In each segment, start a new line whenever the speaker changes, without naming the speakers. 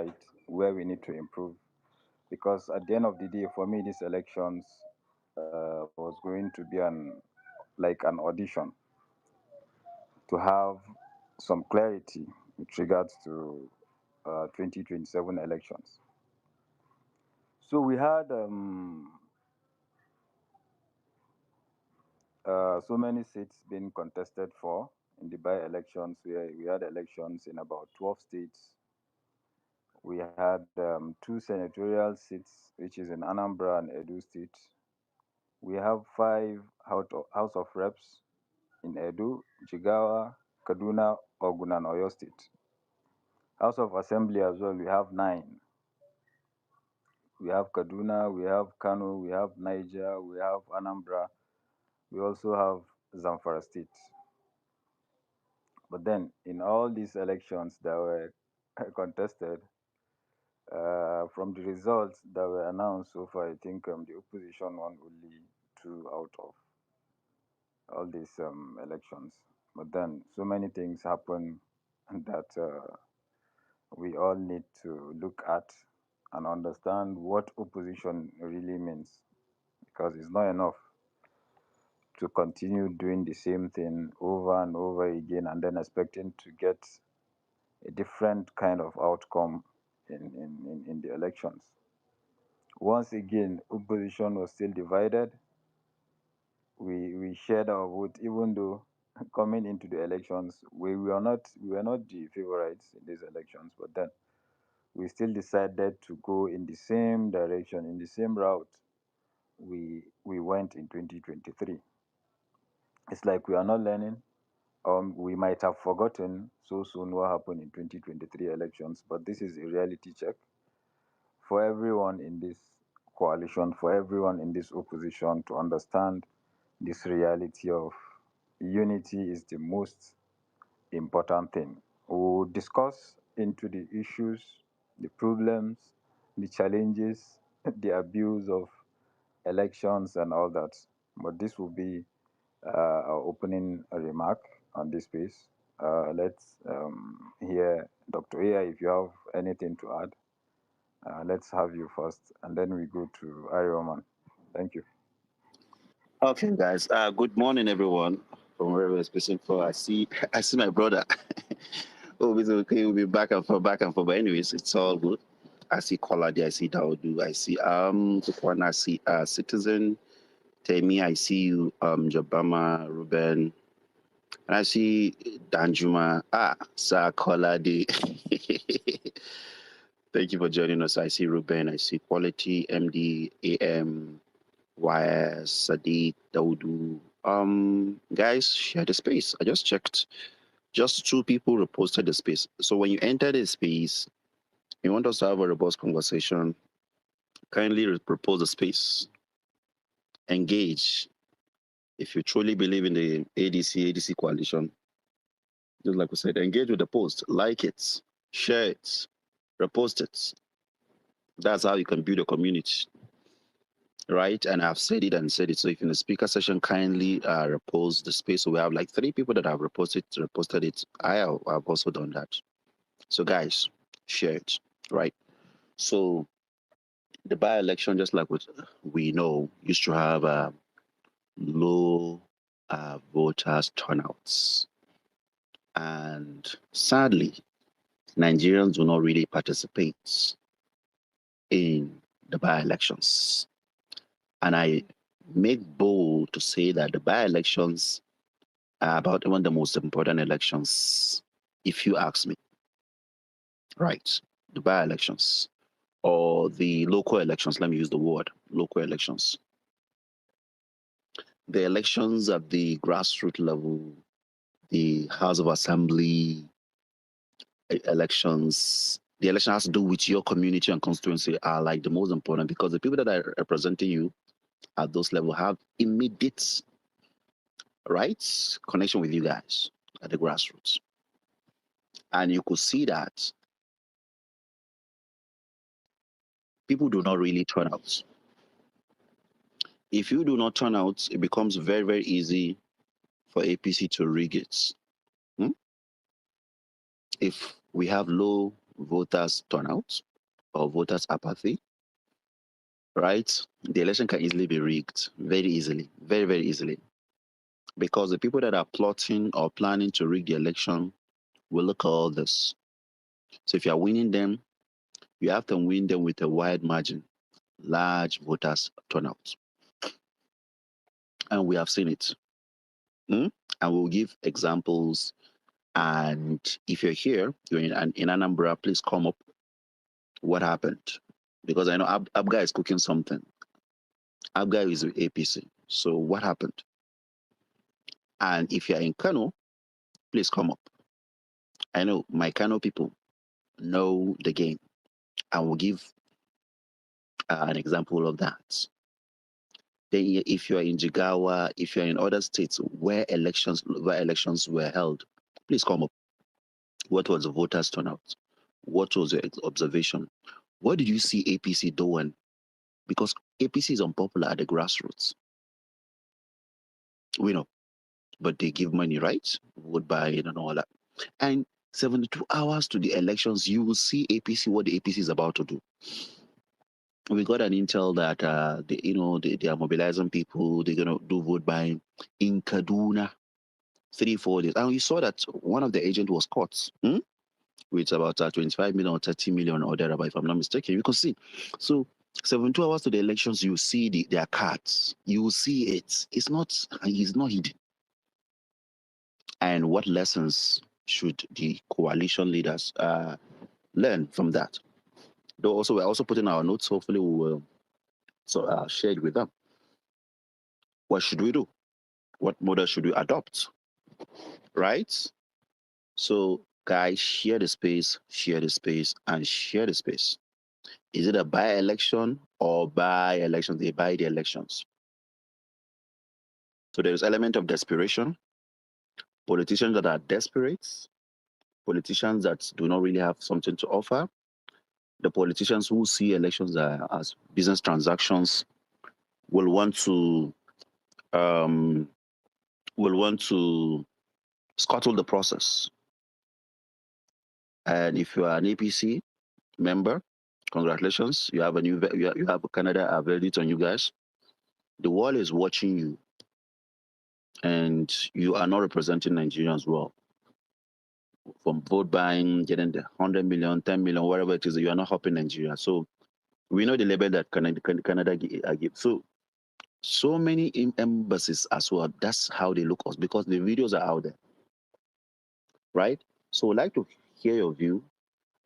right, where we need to improve. Because at the end of the day, for me, these elections was going to be like an audition to have some clarity with regards to 2027 elections. So we had so many seats being contested for in the by-elections. We had elections in about 12 states. We had two senatorial seats, which is in Anambra and Edo State. We have five House of Reps in Edo, Jigawa, Kaduna, Ogun, and Oyo State. House of Assembly as well, we have nine. We have Kaduna, we have Kano, we have Niger, we have Anambra, we also have Zamfara State. But then, in all these elections that were contested, from the results that were announced so far, I think the opposition won only two out of all these elections. But then, so many things happen that we all need to look at and understand what opposition really means, because it's not enough to continue doing the same thing over and over again and then expecting to get a different kind of outcome in the elections. Once again, opposition was still divided. We shared our vote, even though coming into the elections, we were not the favorites in these elections, but then we still decided to go in the same direction, in the same route we went in 2023. It's like we are not learning. We might have forgotten so soon what happened in 2023 elections, but this is a reality check for everyone in this coalition, for everyone in this opposition to understand this reality of unity is the most important thing. We'll discuss into the issues, the problems, the challenges, the abuse of elections and all that. But this will be our opening remark on this piece. Let's hear Dr. Aya if you have anything to add. Let's have you first, and then we go to Arioman. Thank you.
Okay, guys. Good morning, everyone. From wherever we're speaking for, I see my brother. Oh, it's okay. We'll be back and forth. But anyways, it's all good. I see Kolade, I see Daudu, I see Tukwana, I see Citizen, Temi, I see you, Jabama, Ruben, and I see Danjuma. Sir Kolade. Thank you for joining us. I see Ruben, I see Quality, MD, AM, YS, Sadiq, Daudu. Guys, share the space. I just checked. Just two people reposted the space. So when you enter the space, you want us to have a robust conversation, kindly propose the space. Engage. If you truly believe in the ADC coalition, just like we said, engage with the post, like it, share it, repost it. That's how you can build a community, right? And I've said it and said it. So if in the speaker session, kindly repost the space. So we have like 3 people that have reposted it. I've also done that. So guys, share it, right? So the by-election, just like we know, used to have low voters turnouts. And sadly, Nigerians do not really participate in the by-elections. And I make bold to say that the by-elections are about one of the most important elections, if you ask me. Right, the by-elections or the local elections, let me use the word, local elections. The elections at the grassroots level, the House of Assembly elections, the election has to do with your community and constituency are like the most important because the people that are representing you at those levels have immediate rights connection with you guys at the grassroots. And you could see that people do not really turn out. If you do not turn out, it becomes very, very easy for APC to rig it. If we have low voters turnout or voters apathy, right? The election can easily be rigged, very easily, very, very easily. Because the people that are plotting or planning to rig the election will look at all this. So if you are winning them, you have to win them with a wide margin, large voters turnout. And we have seen it. Mm? And we'll give examples. And if you're here, you're in Anambra, please come up. What happened? Because I know Abga is cooking something. Abga is with APC. So what happened? And if you're in Kano, please come up. I know my Kano people know the game. I will give an example of that. Then, if you are in Jigawa, if you are in other states where elections were held, please come up. What was the voters' turnout? What was your observation? What did you see APC doing? Because APC is unpopular at the grassroots. We know, but they give money, right? Vote buy and all that. And 72 hours to the elections, you will see APC what the APC is about to do. We got an intel that they are mobilizing people. They're gonna do vote buying in Kaduna, 3 4 days, and we saw that one of the agents was caught with about 25 million or 30 million or thereabout, if I'm not mistaken. You can see. So 72 hours to the elections, you see their cards. You will see it. It's not hidden. And what lessons should the coalition leaders learn from that? Though also we're also putting our notes. Hopefully, we will share it with them. What should we do? What model should we adopt? Right? So, guys, share the space, and share the space. Is it a by-election or by-elections? They buy the elections. So there's element of desperation. Politicians that are desperate, politicians that do not really have something to offer, the politicians who see elections as business transactions will want to um, scuttle the process. And if you are an APC member, congratulations, you have Canada verdict on you guys. The world is watching you, and you are not representing Nigerians well. From vote buying, getting the 100 million, 10 million, whatever it is, you are not helping Nigeria. So we know the label that Canada give. So many embassies as well. That's how they look us because the videos are out there, right? So I'd like to hear your view.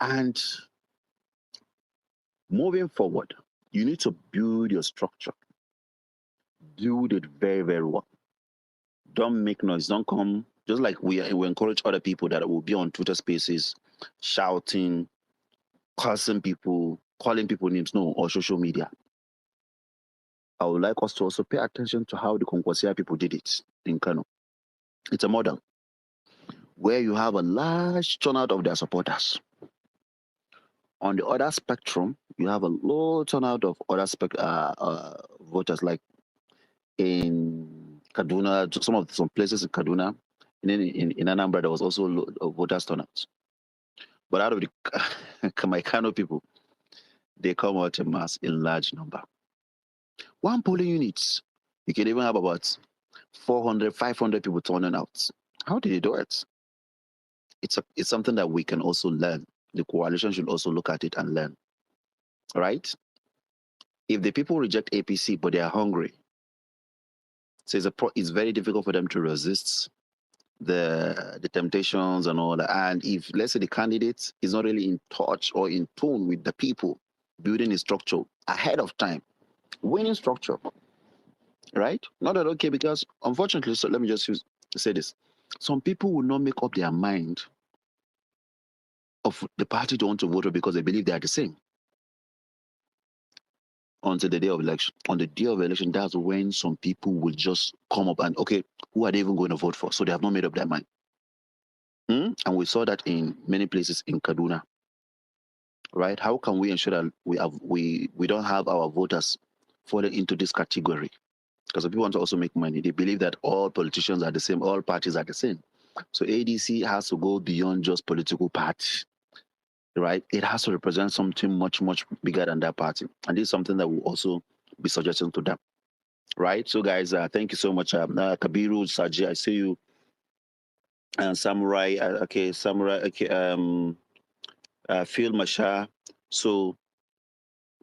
And moving forward, you need to build your structure. Build it very, very well. Don't make noise. Don't come. Just like we encourage other people that will be on Twitter Spaces, shouting, cursing people, calling people names, no, or social media. I would like us to also pay attention to how the Konkwasiya people did it in Kano. It's a model where you have a large turnout of their supporters. On the other spectrum, you have a low turnout of other voters, like in Kaduna, some places in Kaduna, and then in Anambra, there was also low voters turnout. But out of the my Kano people, they come out in mass in large number. One polling unit, you can even have about 400, 500 people turning out. How did they do it? It's something that we can also learn. The coalition should also look at it and learn, right? If the people reject APC but they are hungry, so it's very difficult for them to resist the temptations and all that. And if let's say the candidate is not really in touch or in tune with the people, building a structure ahead of time, winning structure, right? Not that okay, because unfortunately, so let me just say this. Some people will not make up their mind of the party they want to vote for because they believe they are the same until the day of election. On the day of election, that's when some people will just come up and, okay, who are they even going to vote for? So they have not made up their mind. And we saw that in many places in Kaduna, right? How can we ensure that we don't have our voters falling into this category? Because people want to also make money. They believe that all politicians are the same, all parties are the same. So ADC has to go beyond just political party. right? It has to represent something much, much bigger than that party. And this is something that will also be suggesting to them, right? So, guys, thank you so much. Kabiru, Saji, I see you. Samurai, okay, Samurai, okay, Phil Masha. So,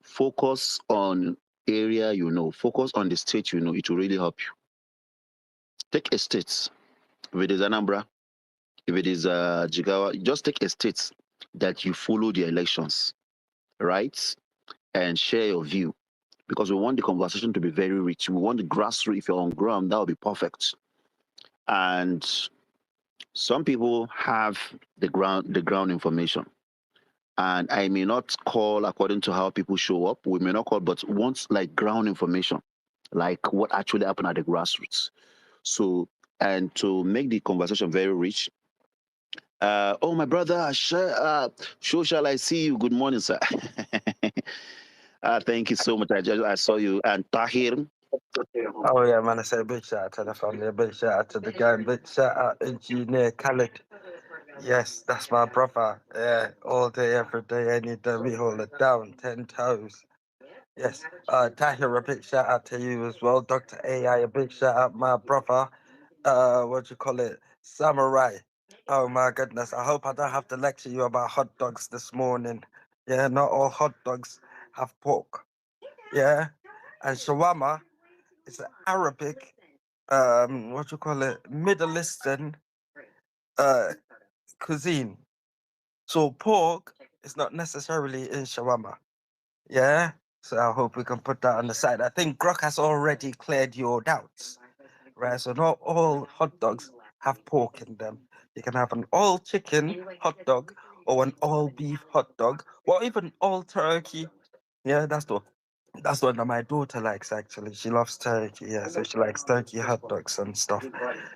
focus on area you know, focus on the state you know. It will really help you. Take a state. If it is Anambra, if it is Jigawa, just take a state that you follow the elections, right? And share your view because we want the conversation to be very rich. We want the grassroots. If you're on ground, that would be perfect. And some people have the ground information. And I may not call according to how people show up. We may not call, but want like ground information, like what actually happened at the grassroots. So, and to make the conversation very rich, oh, my brother, sure shall I see you? Good morning, sir. Thank you so much. I saw you. And Tahir,
Oh yeah, man! I say a big shout out to the family, a big shout out to the gang, big shout out engineer Khaled. Yes, that's my brother. Yeah, all day, every day, any day, we hold it down, 10 toes. Yes, Tahir, a big shout out to you as well. Dr. AI, a big shout out, my brother. What you call it? Samurai. Oh my goodness, I hope I don't have to lecture you about hot dogs this morning. Yeah, not all hot dogs have pork. Yeah, and shawarma is an Arabic, what you call it, Middle Eastern uh, cuisine. So pork is not necessarily in shawarma. Yeah. So I hope we can put that on the side. I think Grok has already cleared your doubts, right? So not all hot dogs have pork in them. You can have an all chicken hot dog or an all beef hot dog or even all turkey. Yeah, that's what my daughter likes actually. She loves turkey, yeah. So she likes turkey hot dogs and stuff.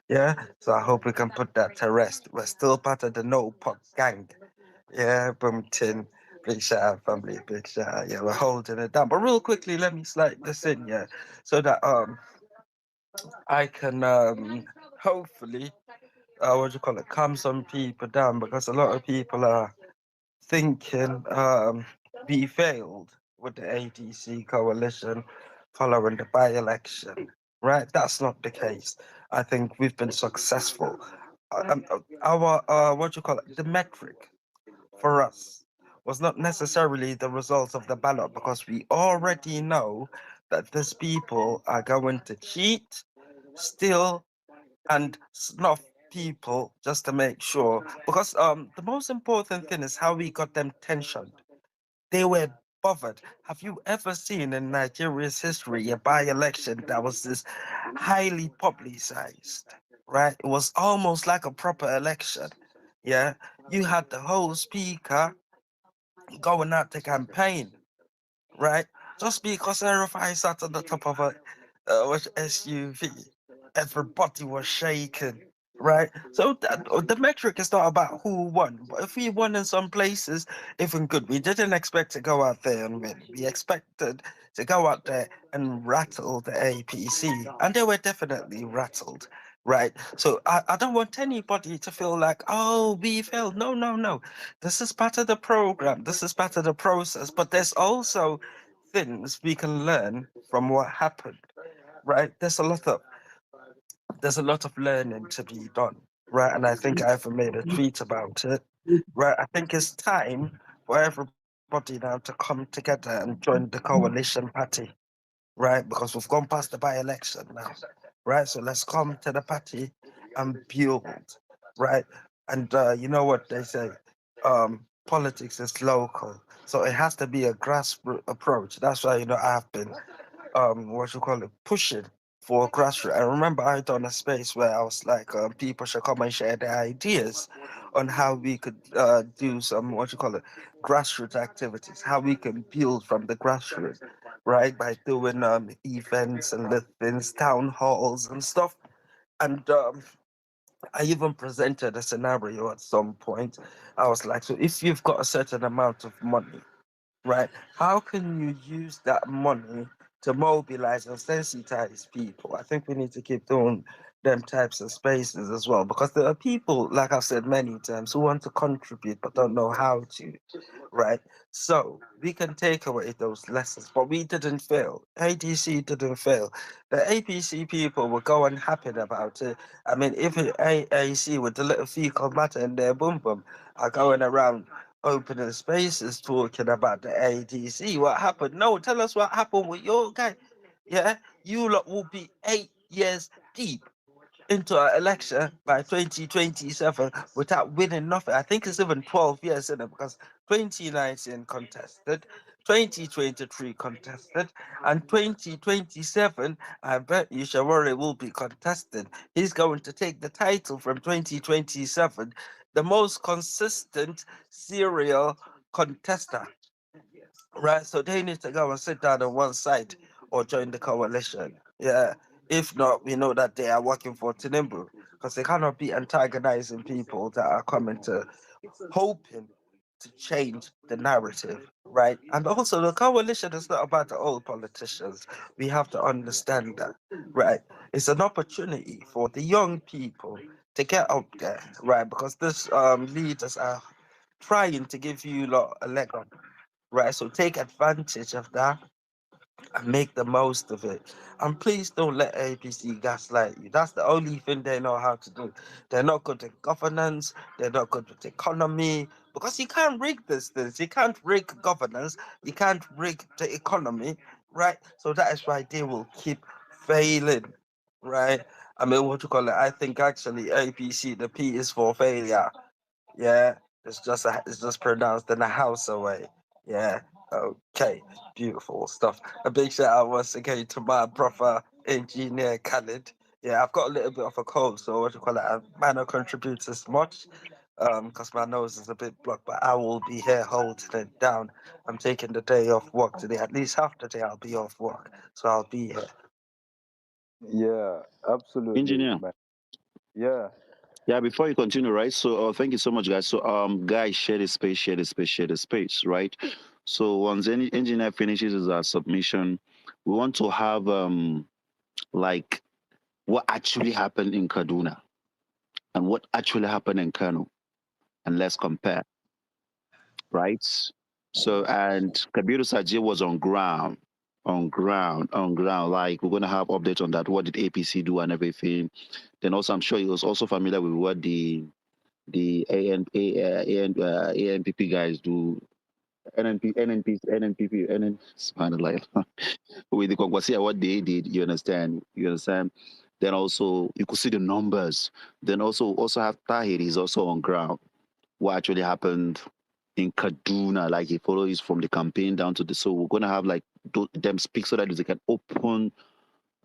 Yeah. So I hope we can put that to rest. We're still part of the no pot gang. Yeah, Boomtin. Big shout out, family. Big shout out. Yeah, we're holding it down. But real quickly, let me slide this in, yeah. So that I can hopefully what do you call it, calm some people down because a lot of people are thinking we failed with the ADC coalition following the by-election. Right, that's not the case. I think we've been successful. Our what do you call it? The metric for us was not necessarily the results of the ballot because we already know that these people are going to cheat, steal, and snuff people just to make sure. Because the most important thing is how we got them tensioned. They were bothered. Have you ever seen in Nigeria's history a by-election that was this highly publicized? Right? It was almost like a proper election. Yeah. You had the whole speaker going out to campaign, right? Just because RFI sat on the top of a which SUV, everybody was shaking, right? So the metric is not about who won, but if we won in some places, even good. We didn't expect to go out there and win. We expected to go out there and rattle the APC, and they were definitely rattled. Right. So I don't want anybody to feel like, oh, we failed. No, no, no. This is part of the program. This is part of the process. But there's also things we can learn from what happened, right? There's a lot of learning to be done, right? And I think I even made a tweet about it, right? I think it's time for everybody now to come together and join the coalition party, right? Because we've gone past the by-election now, right? So let's come to the party and build, right? And you know what they say, politics is local, so it has to be a grassroots approach. That's why I've been what you call it, pushing for grassroots. I remember I done a space where I was like, people should come and share their ideas on how we could do some what you call it, grassroots activities, how we can build from the grassroots, right? By doing events and little things, town halls and stuff. And I even presented a scenario at some point. I was like, so if you've got a certain amount of money, right? How can you use that money to mobilize and sensitize people? I think we need to keep doing them types of spaces as well, because there are people, like I've said many times, who want to contribute but don't know how to, right? So we can take away those lessons, but we didn't fail. ADC didn't fail. The APC people were going happy about it. I mean, if AAC with the little fecal matter in their boom boom are going around opening spaces talking about the ADC, what happened? No, tell us what happened with your guy. Yeah, you lot will be 8 years deep into an election by 2027 without winning nothing. I think it's even 12 years in it, because 2019 contested, 2023 contested, and 2027, I bet you Shawari will be contested. He's going to take the title from 2027, the most consistent serial contester. Right, so they need to go and sit down on one side or join the coalition. Yeah. If not, we know that they are working for Tinubu, because they cannot be antagonizing people that are coming to hoping to change the narrative, right? And also, the coalition is not about the old politicians. We have to understand that, right? It's an opportunity for the young people to get up there, right? Because this leaders are trying to give you lot a leg up, right? So take advantage of that and make the most of it. And please don't let APC gaslight you. That's the only thing they know how to do. They're not good at governance, they're not good with economy, because you can't rig these things. You can't rig governance, you can't rig the economy, right? So that is why they will keep failing, right? I mean, what you call it? I think actually APC, the P is for failure. Yeah, it's just pronounced in a house away. Yeah. Okay. Beautiful stuff. A big shout out once again to my brother engineer Khalid. Yeah, I've got a little bit of a cold, so what do you call it? I might not contribute as much, because my nose is a bit blocked, but I will be here holding it down. I'm taking the day off work today. At least half the day I'll be off work, so I'll be here.
Yeah, absolutely,
Engineer.
man. Yeah,
Yeah, before you continue, right? So, thank you so much, guys. So, guys, share the space, share the space, share the space, right? So, once any engineer finishes his submission, we want to have like what actually happened in Kaduna and what actually happened in Kano, and let's compare, right? So, and Kabiru Sajid was on ground, on ground. Like, we're gonna have updates on that. What did APC do and everything? Then also, I'm sure he was also familiar with what the ANPP guys do. Subhanallah. With the Kongwasia, what they did, you understand? You understand? Then also you could see the numbers. Then also have Tahir is also on ground. What actually happened in Kaduna? Like he follows from the campaign down to the, so we're gonna have like them speak so that they can open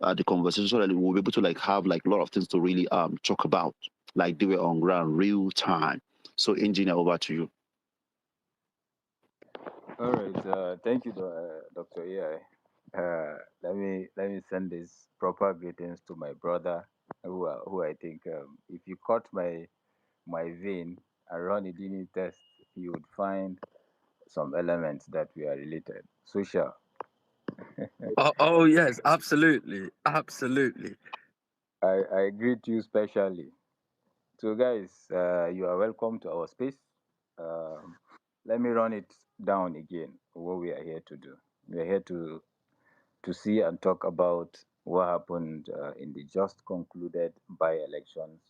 the conversation so that we'll be able to like have like a lot of things to really talk about. Like they were on ground real time. So engineer, over to you.
all right. Thank you, Dr. AI. Let me send these proper greetings to my brother, who I think, if you caught my vein and run a DNA test, you would find some elements that we are related. Social.
Oh yes, absolutely, absolutely.
I greet you specially. So, guys, you are welcome to our space. Um, Let me run it down again. What we are here to do. We are here to see and talk about what happened in the just concluded by-elections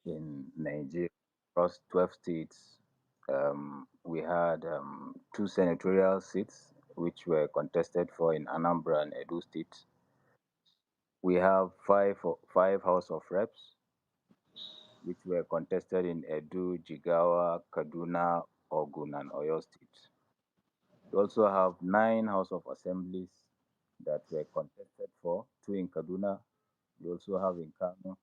in Nigeria across 12 states. We had two senatorial seats which were contested for in Anambra and Edo states. We have five House of Reps which were contested in Edo, Jigawa, Kaduna, Ogun, and Oyo states. We also have nine House of Assemblies that were contested for, two in Kaduna. We also have in Kano,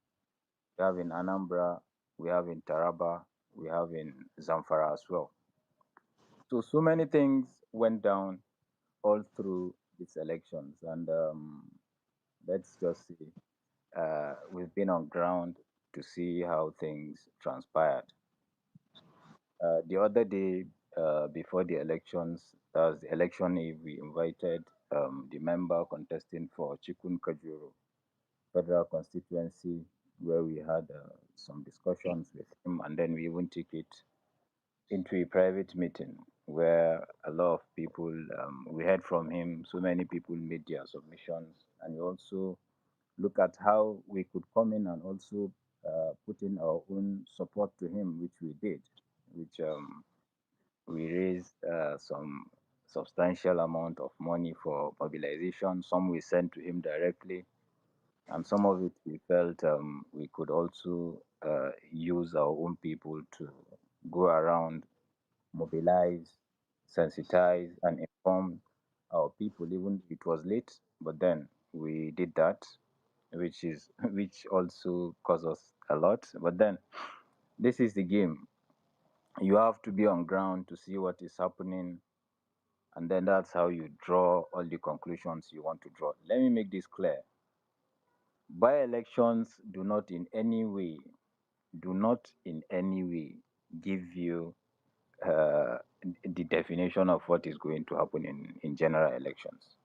we have in Anambra, we have in Taraba, we have in Zamfara as well. So many things went down all through these elections, and let's just see. We've been on ground to see how things transpired. The other day, before the elections, that was the election eve, we invited the member contesting for Chikun Kajuru federal constituency where we had some discussions with him, and then we even took it into a private meeting where a lot of people, we heard from him. So many people made their submissions, and we also look at how we could come in and also put in our own support to him, which we did, which we raised some substantial amount of money for mobilization. Some we sent to him directly, and some of it we felt we could also use our own people to go around, mobilize, sensitize, and inform our people. Even it was late, but then we did that, which is which also cost us a lot. But then this is the game. You have to be on ground to see what is happening, and then that's how you draw all the conclusions you want to draw. Let me make this clear. By elections do not in any way give you the definition of what is going to happen in general elections,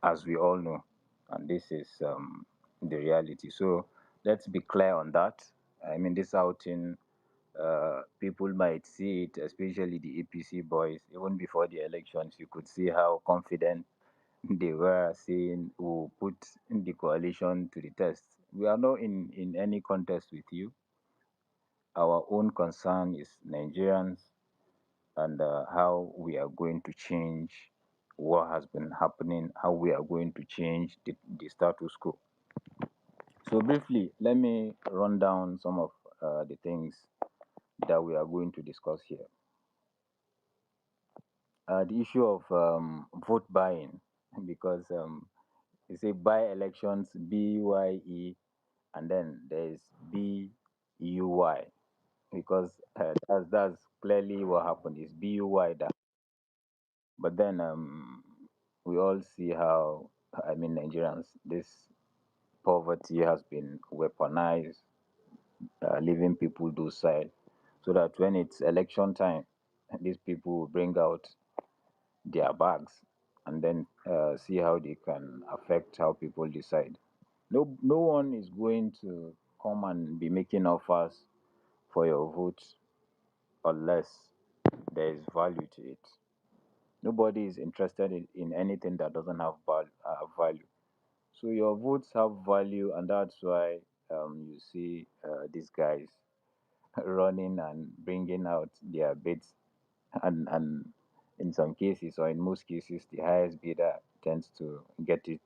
as we all know, and this is the reality. So let's be clear on that. I mean, this outing, people might see it, especially the APC boys, even before the elections. You could see how confident they were, saying, "We'll put the coalition to the test." We are not in any contest with you. Our own concern is Nigerians and how we are going to change what has been happening, how we are going to change the status quo. So, briefly, let me run down some of the things that we are going to discuss here. The issue of vote buying, because you say buy elections, BYE, and then there's BUY, because that's clearly what happened is BUY that. But then we all see how, I mean, Nigerians, this poverty has been weaponized, leaving people do side, so that when it's election time, these people will bring out their bags and then see how they can affect how people decide. No one is going to come and be making offers for your vote unless there is value to it. Nobody is interested in anything that doesn't have value. So your votes have value, and that's why you see these guys running and bringing out their bids, and in some cases, or in most cases, the highest bidder tends to get it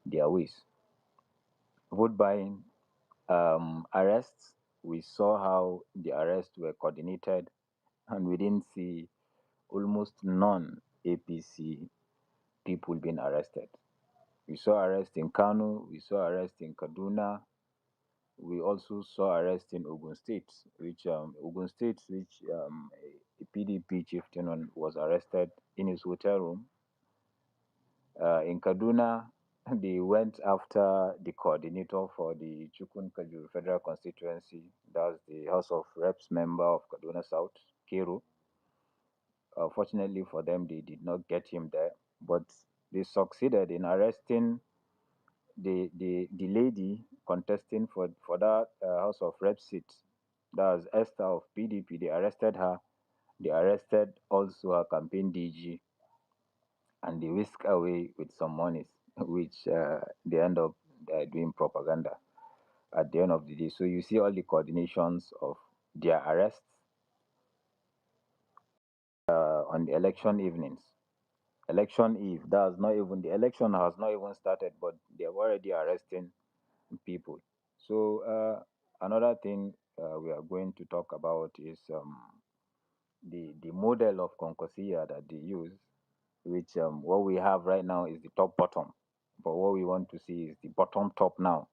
their ways. Vote buying, arrests. We saw how the arrests were coordinated, and we didn't see almost none APC people being arrested. We saw arrest in Kano, we saw arrest in Kaduna, we also saw arrest in Ogun State, which a PDP chieftain was arrested in his hotel room. In Kaduna, they went after the coordinator for the Chukun Kajuru Federal Constituency, that's the House of Reps member of Kaduna South, Kero. Fortunately for them, they did not get him there, but they succeeded in arresting the lady contesting for that House of Rep seat. That was Esther of PDP. They arrested her. They arrested also her campaign DG, and they whisk away with some monies, which they end up doing propaganda at the end of the day. So you see all the coordinations of their arrests on the election evenings. Election eve, that's not even the election has not even started, but they're already arresting people. So another thing we are going to talk about is the model of Concosia that they use, which what we have right now is the top bottom, but what we want to see is the bottom top now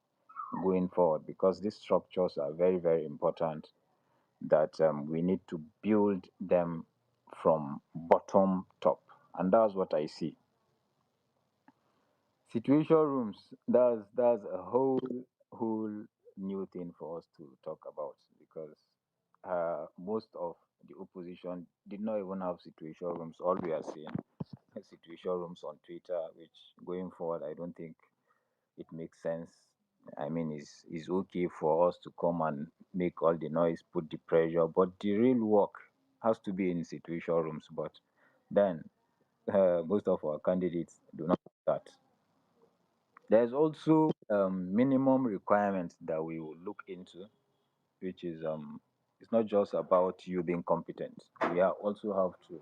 going forward, because these structures are very important. That we need to build them from bottom top, and that's what I see. Situation rooms, that's a whole new thing for us to talk about, because most of the opposition did not even have situation rooms. All we are seeing is situation rooms on Twitter, which going forward I don't think it makes sense I mean, it's okay for us to come and make all the noise, put the pressure, but the real work has to be in situation rooms. But then most of our candidates do not do that. There's also minimum requirements that we will look into, which is it's not just about you being competent. We also have to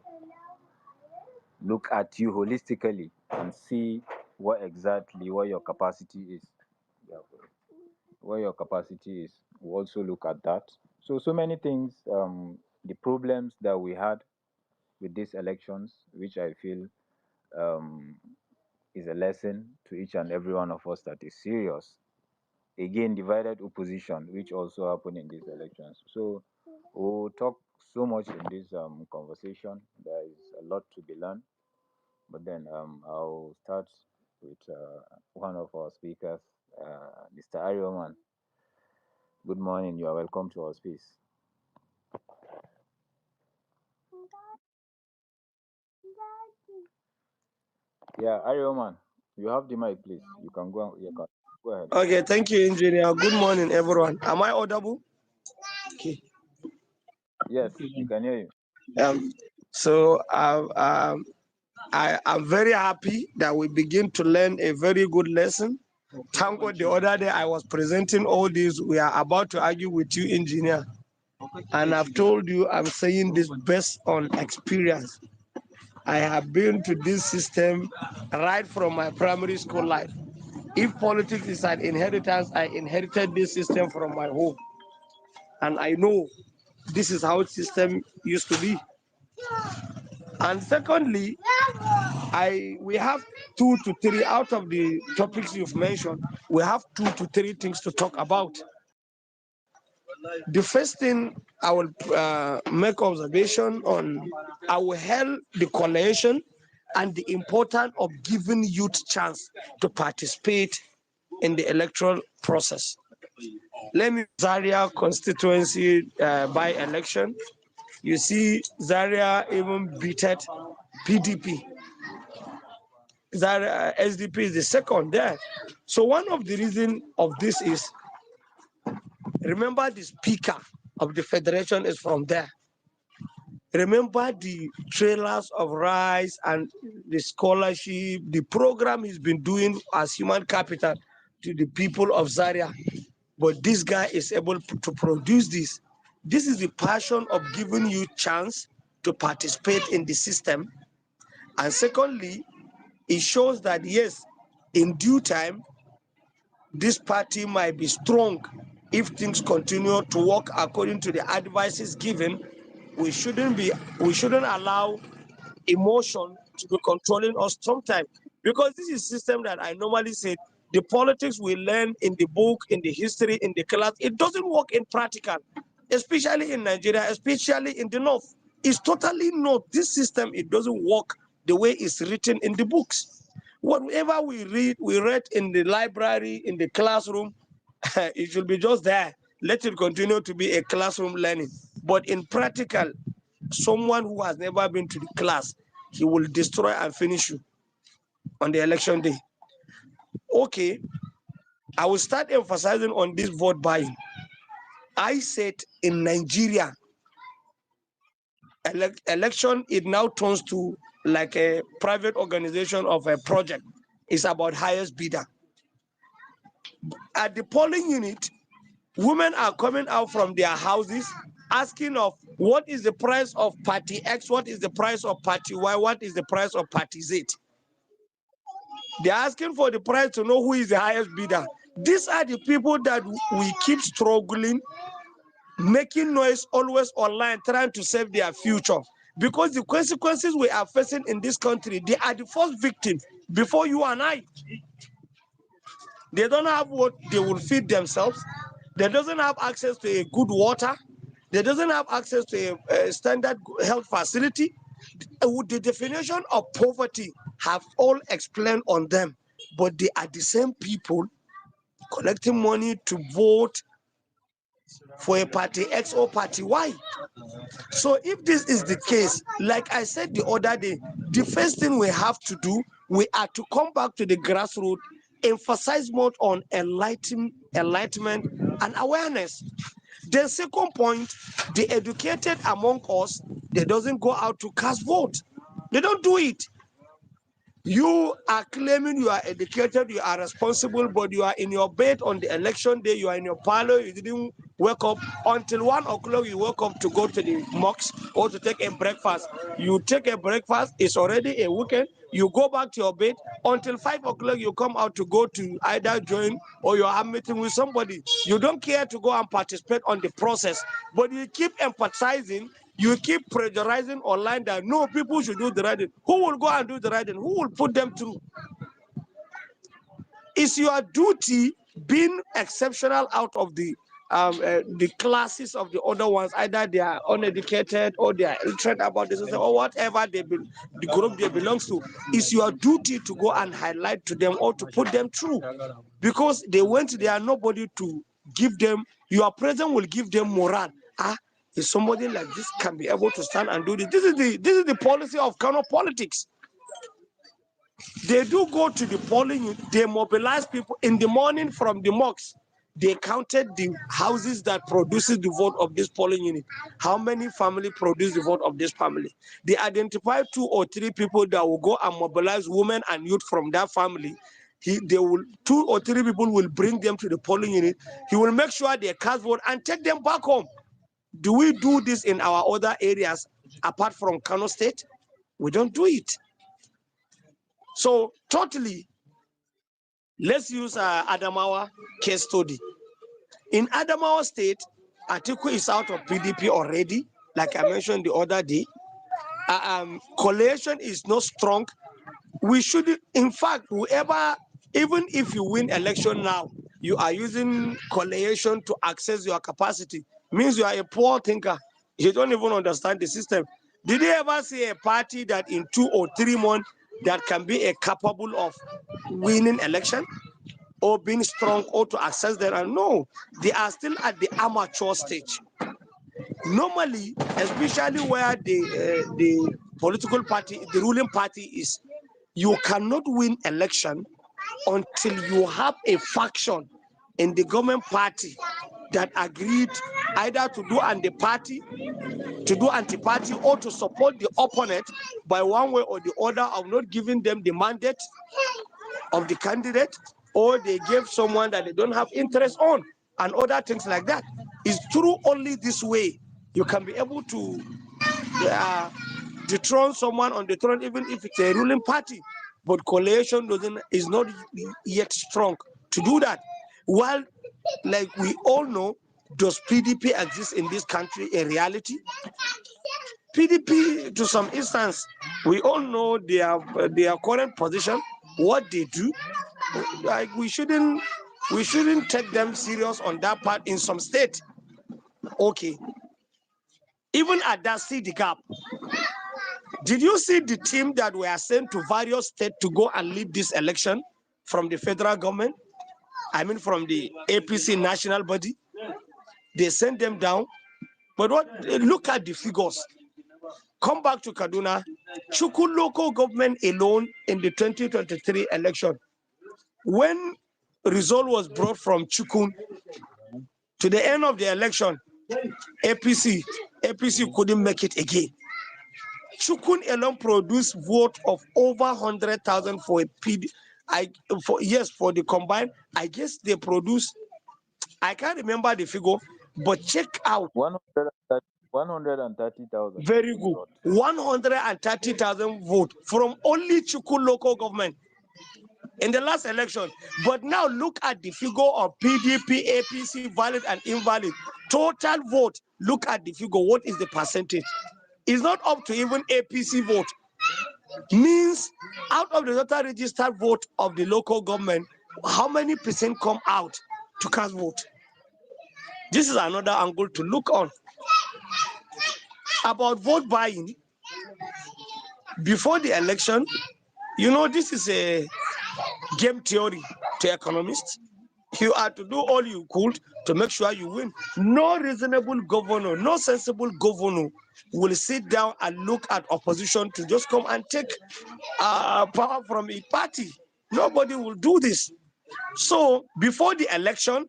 look at you holistically and see what your capacity is. Yeah, what your capacity is. We also look at that. So many things. The problems that we had with these elections, which I feel um, is a lesson to each and every one of us that is serious. Again, divided opposition, which also happened in these elections. So we'll talk so much in this conversation. There is a lot to be learned. But then I'll start with one of our speakers, Mr. Arioman. Good morning. You are welcome to our space. Yeah, Arioman, you have the mic, please. You can go. You can go ahead.
Okay, thank you, engineer. Good morning, everyone. Am I audible? Okay.
Yes, we can hear you.
Um, so I am very happy that we begin to learn a very good lesson. Thank God the other day I was presenting all this. We are about to argue with you, engineer. And I've told you I'm saying this based on experience. I have been to this system right from my primary school life. If politics is an inheritance, I inherited this system from my home. And I know this is how system used to be. And secondly, I we have 2 to 3 out of the topics you've mentioned. We have 2 to 3 things to talk about. The first thing I will make observation on, I will hail the coalition and the importance of giving youth chance to participate in the electoral process. Let me Zaria constituency by election. You see, Zaria even beated PDP. Zaria SDP is the second there. So one of the reasons of this is, remember the speaker of the federation is from there. Remember the trailers of rice and the scholarship, the program he's been doing as human capital to the people of Zaria. But this guy is able to produce this. This is the passion of giving you chance to participate in the system. And secondly, it shows that yes, in due time, this party might be strong if things continue to work according to the advices given. We shouldn't allow emotion to be controlling us sometimes, because this is system that I normally say the politics we learn in the book, in the history, in the class, it doesn't work in practical, especially in Nigeria, especially in the north. It's totally not this system. It doesn't work the way it's written in the books. Whatever we read in the library, in the classroom, it should be just there. Let it continue to be a classroom learning. But in practical, someone who has never been to the class, he will destroy and finish you on the election day. Okay, I will start emphasizing on this vote buying. I said in Nigeria, election, it now turns to like a private organization of a project. It's about highest bidder. At the polling unit, women are coming out from their houses asking of what is the price of party X, what is the price of party Y, what is the price of party Z. They're asking for the price to know who is the highest bidder. These are the people that we keep struggling, making noise always online, trying to save their future. Because the consequences we are facing in this country, they are the first victim before you and I. They don't have what they will feed themselves. They doesn't have access to a good water. They doesn't have access to a standard health facility. With the definition of poverty have all explained on them, but they are the same people collecting money to vote for a party X or party Y. So if this is the case, like I said the other day, the first thing we have to do, we are to come back to the grassroots emphasize more on enlightenment and awareness. The second point, the educated among us, they doesn't go out to cast vote. They don't do it. You are claiming you are educated, you are responsible, but you are in your bed on the election day, you are in your parlor, you didn't wake up until 1 o'clock, you woke up to go to the mosque or to take a breakfast. You take a breakfast, it's already a weekend, you go back to your bed until 5 o'clock, you come out to go to either join or you are meeting with somebody. You don't care to go and participate on the process, but you keep emphasizing, you keep pressurizing online that no, people should do the right thing. Who will go and do the right thing? Who will put them through? It's your duty being exceptional out of the classes of the other ones, either they are uneducated or they are illiterate about this or whatever the group they belong to. It's your duty to go and highlight to them or to put them through, because they went there, nobody to give them. Your presence will give them morale. If somebody like this can be able to stand and do this, this is the policy of Kano politics. They do go to the polling unit, they mobilize people in the morning from the mosques. They counted the houses that produces the vote of this polling unit. How many family produce the vote of this family? They identify 2 or 3 people that will go and mobilize women and youth from that family. 2 or 3 people will bring them to the polling unit. He will make sure they cast vote and take them back home. Do we do this in our other areas apart from Kano State? We don't do it. So totally, let's use Adamawa case study. In Adamawa State, Atiku is out of PDP already, like I mentioned the other day. Coalition is not strong. We should, in fact, whoever, even if you win election now, you are using coalition to access your capacity, means you are a poor thinker. You don't even understand the system. Did you ever see a party that in 2 or 3 months that can be capable of winning election or being strong or to access them? And no, they are still at the amateur stage. Normally, especially where the political party, the ruling party is, you cannot win election until you have a faction in the government party that agreed either to do anti-party, or to support the opponent by one way or the other of not giving them the mandate of the candidate, or they gave someone that they don't have interest on, and other things like that. It's through only this way you can be able to dethrone someone on the throne, even if it's a ruling party. But coalition is not yet strong to do that. While, like we all know, does PDP exist in this country in reality? PDP, to some instance, we all know their current position, what they do. Like we shouldn't take them serious on that part in some state. Okay. Even at that see the gap. Did you see the team that were sent to various states to go and lead this election from the federal government? I mean, from the APC national body. They sent them down. But look at the figures. Come back to Kaduna. Chukwu local government alone in the 2023 election, when result was brought from Chukwu to the end of the election, APC couldn't make it again. Chukwu alone produced vote of over 100,000 for a PD. For the combined, I guess they produced, I can't remember the figure, but check out
130,000.
Very good. 130,000 votes from only Chukwu local government in the last election. But now look at the figure of PDP, APC, valid and invalid. Total vote, look at the figure. What is the percentage? It's not up to even APC vote. Means out of the total registered vote of the local government, how many percent come out to cast vote? This is another angle to look on. About vote buying, before the election, you know, this is a game theory to economists. You are to do all you could to make sure you win. No reasonable governor, no sensible governor will sit down and look at opposition to just come and take power from a party. Nobody will do this. So before the election,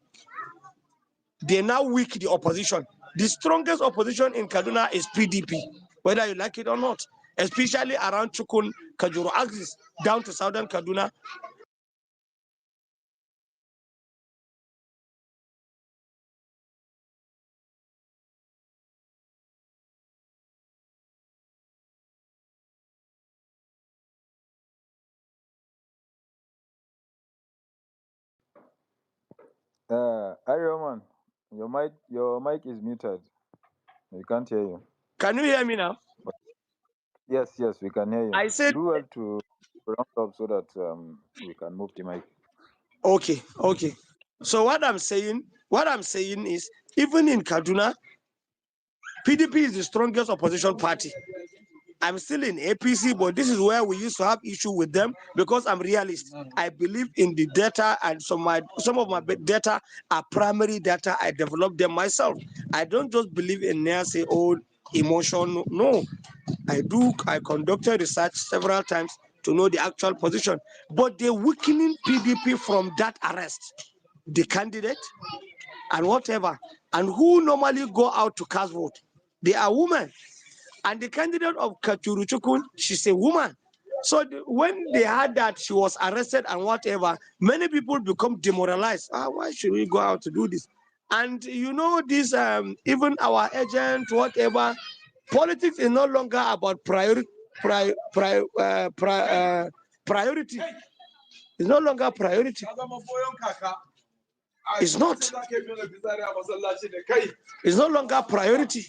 they now weak the opposition. The strongest opposition in Kaduna is PDP, whether you like it or not, especially around Chukun, Kajuru axis, down to southern Kaduna.
Roman, your mic is muted. We can't hear you.
Can you hear me now?
Yes, we can hear you.
I said,
Do well to round up so that we can move the mic.
okay. So what I'm saying is, even in Kaduna, PDP is the strongest opposition party. I'm still in APC, but this is where we used to have issue with them because I'm realist. I believe in the data, and some of my data are primary data. I developed them myself. I don't just believe in say old emotion. No, I conducted research several times to know the actual position. But they're weakening PDP from that arrest. The candidate and whatever, and who normally go out to cast vote, they are women. And the candidate of Kachuruchukun, she's a woman. So when they heard that she was arrested and whatever, many people become demoralized. Why should we go out to do this? And you know this, even our agent, whatever, politics is no longer about priority. Priority. It's no longer priority. It's not. It's no longer priority.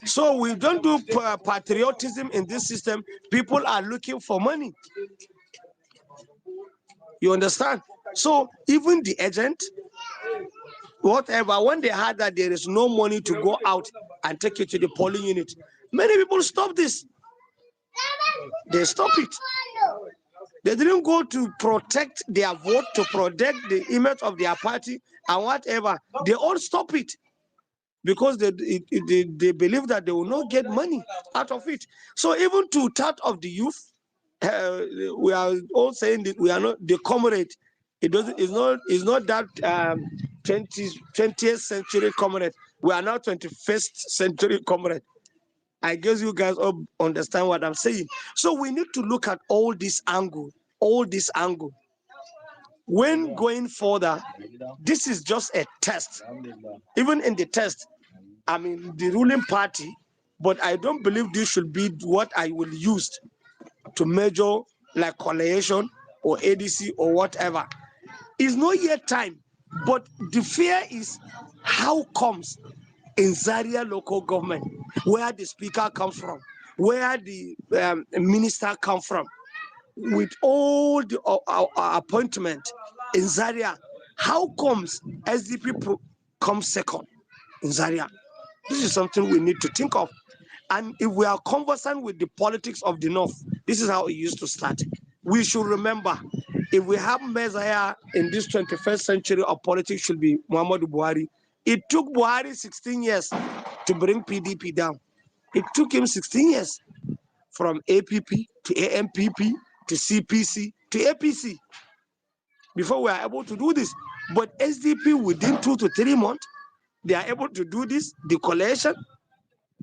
So we don't do patriotism in this system. People are looking for money. You understand? So even the agent, whatever, when they heard that there is no money to go out and take it to the polling unit, many people stop this. They stop it. They didn't go to protect their vote, to protect the image of their party and whatever. They all stop it because they believe that they will not get money out of it. So even to that of the youth, we are all saying that we are not the comrade. It's not that 20th century comrade. We are now 21st century comrade. I guess you guys all understand what I'm saying. So we need to look at all this angle. When going further, this is just a test. Even in the test, I mean the ruling party, but I don't believe this should be what I will use to measure like coalition or ADC or whatever. It's not yet time, but the fear is how comes in Zaria local government, where the speaker comes from, where the minister comes from, with all the appointment in Zaria, how comes SDP comes second in Zaria? This is something we need to think of. And if we are conversant with the politics of the North, this is how it used to start. We should remember, if we have Messiah in this 21st century of politics, should be Muhammadu Buhari. It took Buhari 16 years to bring PDP down. It took him 16 years from APP to AMPP to CPC to APC before we are able to do this. But SDP within 2 to 3 months, they are able to do this. The coalition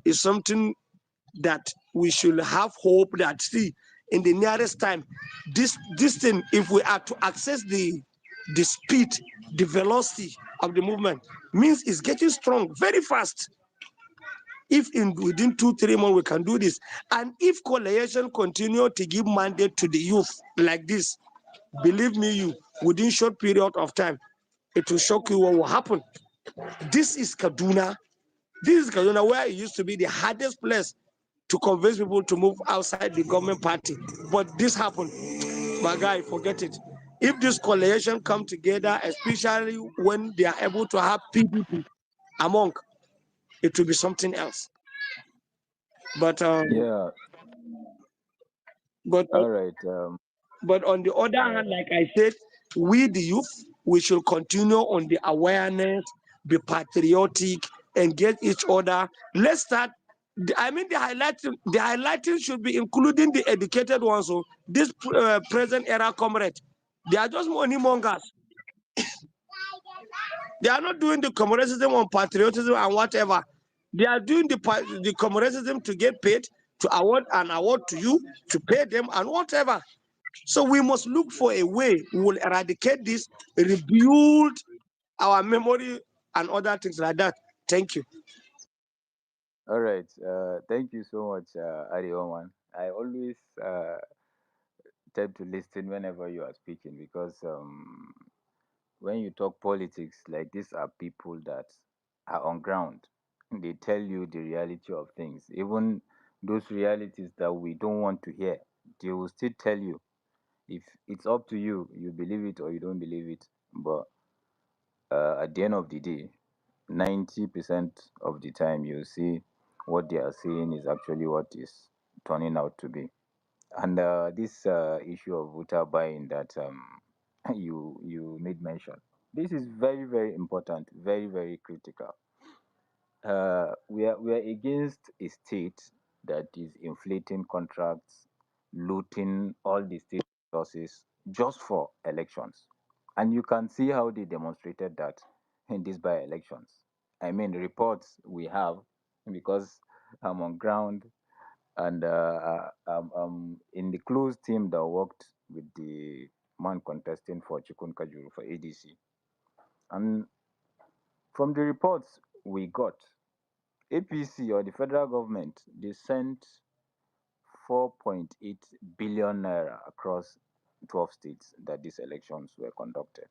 is something that we should have hope that, see, in the nearest time, this thing, if we are to access the speed, the velocity of the movement, means it's getting strong very fast. If within 2-3 months we can do this, and if coalition continue to give mandate to the youth like this, believe me, you, within short period of time, it will shock you what will happen. This is Kaduna. This is Kaduna, where it used to be the hardest place to convince people to move outside the government party. But this happened. My guy, forget it. If this coalition come together, especially when they are able to have PDP among, it will be something else. But
Yeah.
but
All right.
but on the other hand, like I said, we the youth, we should continue on the awareness, be patriotic, engage each other. Let's start. I mean, the highlighting should be including the educated ones. So this present era comrade, they are just money mongers. They are not doing the communalism on patriotism and whatever. They are doing the communalism to get paid, to award an award to you, to pay them and whatever. So we must look for a way we will eradicate this, rebuild our memory and other things like that. Thank you.
All right. Thank you so much, Ari Oman. I always tend to listen whenever you are speaking because when you talk politics, like these are people that are on ground. They tell you the reality of things, even those realities that we don't want to hear. They will still tell you. If it's up to you, you believe it or you don't believe it. But at the end of the day, 90% of the time, you see what they are saying is actually what is turning out to be. And this issue of voter buying that you made mention, this is very very important, very very critical. We are against a state that is inflating contracts, looting all the state resources just for elections, and you can see how they demonstrated that in these by-elections. I mean, reports we have because I'm on ground and in the close team that worked with the man contesting for Chikun Kajuru for ADC. And from the reports we got, APC or the federal government, they sent 4.8 billion naira across 12 states that these elections were conducted.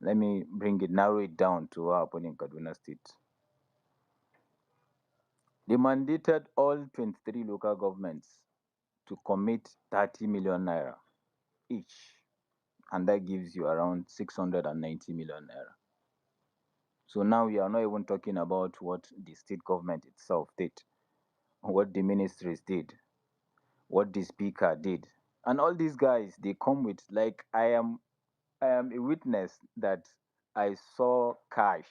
Let me narrow it down to what happened in Kaduna State. They mandated all 23 local governments to commit 30 million naira each, and that gives you around 690 million naira. So now we are not even talking about what the state government itself did, what the ministries did, what the speaker did. And all these guys, they come with, like, I am a witness that I saw cash,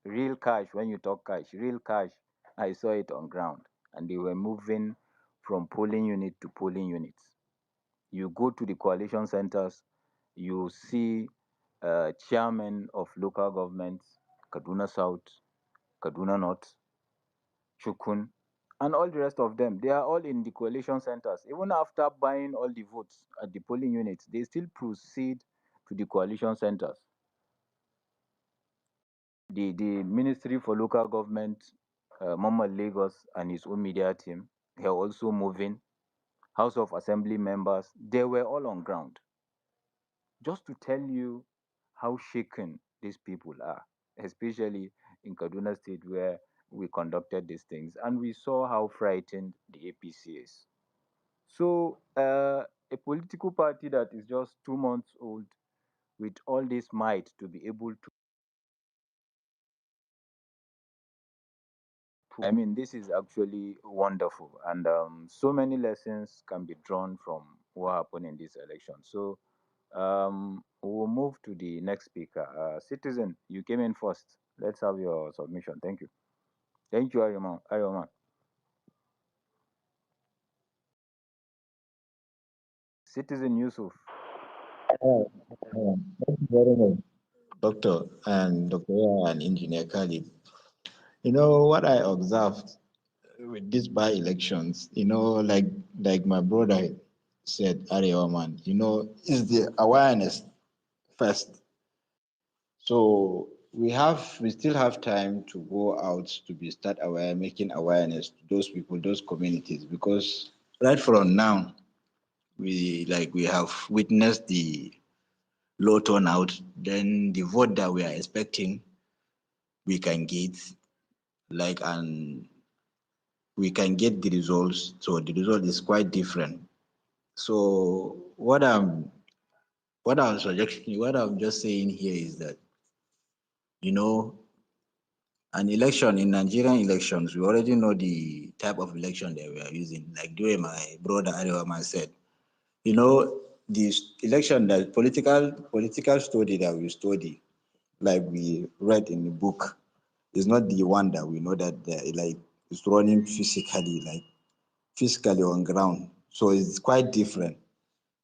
real cash. When you talk cash, real cash, I saw it on ground, and they were moving from polling unit to polling units. You go to the coalition centers, you see chairmen of local governments, Kaduna South, Kaduna North, Chukun, and all the rest of them. They are all in the coalition centers. Even after buying all the votes at the polling units, they still proceed to the coalition centers. The Ministry for Local Government, Mama Lagos and his own media team, they are also moving. House of Assembly members, they were all on ground. Just to tell you how shaken these people are, especially in Kaduna State where we conducted these things, and we saw how frightened the APC is. So, a political party that is just 2 months old with all this might to be able to, I mean, this is actually wonderful, and so many lessons can be drawn from what happened in this election. So, we'll move to the next speaker. Citizen, you came in first. Let's have your submission. Thank you. Thank you, Ariman. Ariman. Citizen Yusuf.
Thank you very much, Doctor and Dr. and Engineer Khalid. You know what I observed with these by-elections, like my brother said, Oman, is the awareness first. So we still have time to go out to be start aware, making awareness to those people, those communities, because right from now we have witnessed the low turnout, then the vote that we are expecting we can get, and we can get the results. So the result is quite different. So what I'm just saying here is that, you know, an election in Nigerian elections, we already know the type of election that we are using. Like the way my brother Ariwama said, this election, that political study that we study, like we read in the book, is not the one that we know that it's running physically on ground. So it's quite different.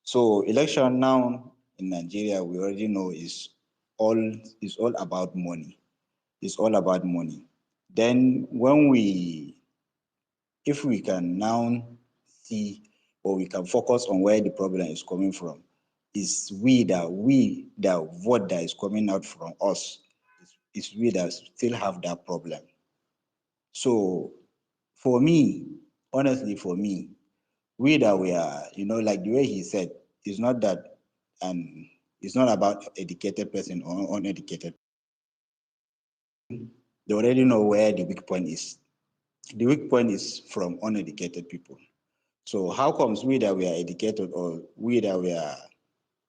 So election now in Nigeria, we already know is all about money. It's all about money. Then if we can now see, or we can focus on where the problem is coming from, is the vote that is coming out from us, is we that still have that problem. So for me, honestly, for me, we that we are, like the way he said, it's not that, it's not about educated person or uneducated. They already know where the weak point is. The weak point is from uneducated people. So how comes we that we are educated, or we that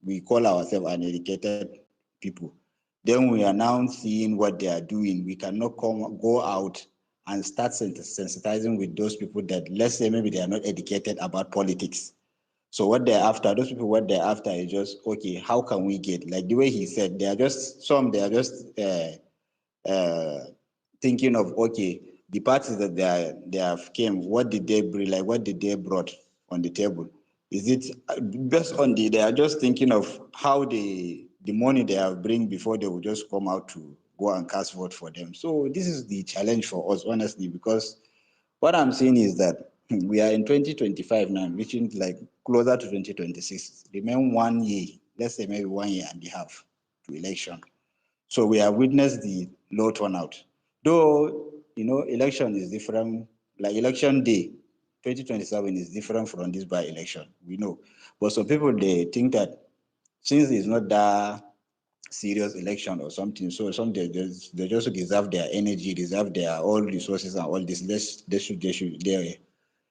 we call ourselves uneducated people, then we are now seeing what they are doing? We cannot go out and start sensitizing with those people that, let's say, maybe they are not educated about politics. So what they're after, those people, what they're after is just, okay, how can we get, like the way he said, they are just uh, thinking of, okay, the parties that they have came, what did they bring, like what did they brought on the table? Is it based on they are just thinking of how the money they have bring before they will just come out to go and cast vote for them. So this is the challenge for us, honestly, because what I'm saying is that we are in 2025 now, reaching like closer to 2026. Remain 1 year, let's say maybe 1 year and a half to election. So we have witnessed the low turnout. Though, election is different, like election day, 2027 is different from this by election, we know. But some people, they think that since it's not that serious election or something, so some they just reserve their energy, reserve their all resources and all this.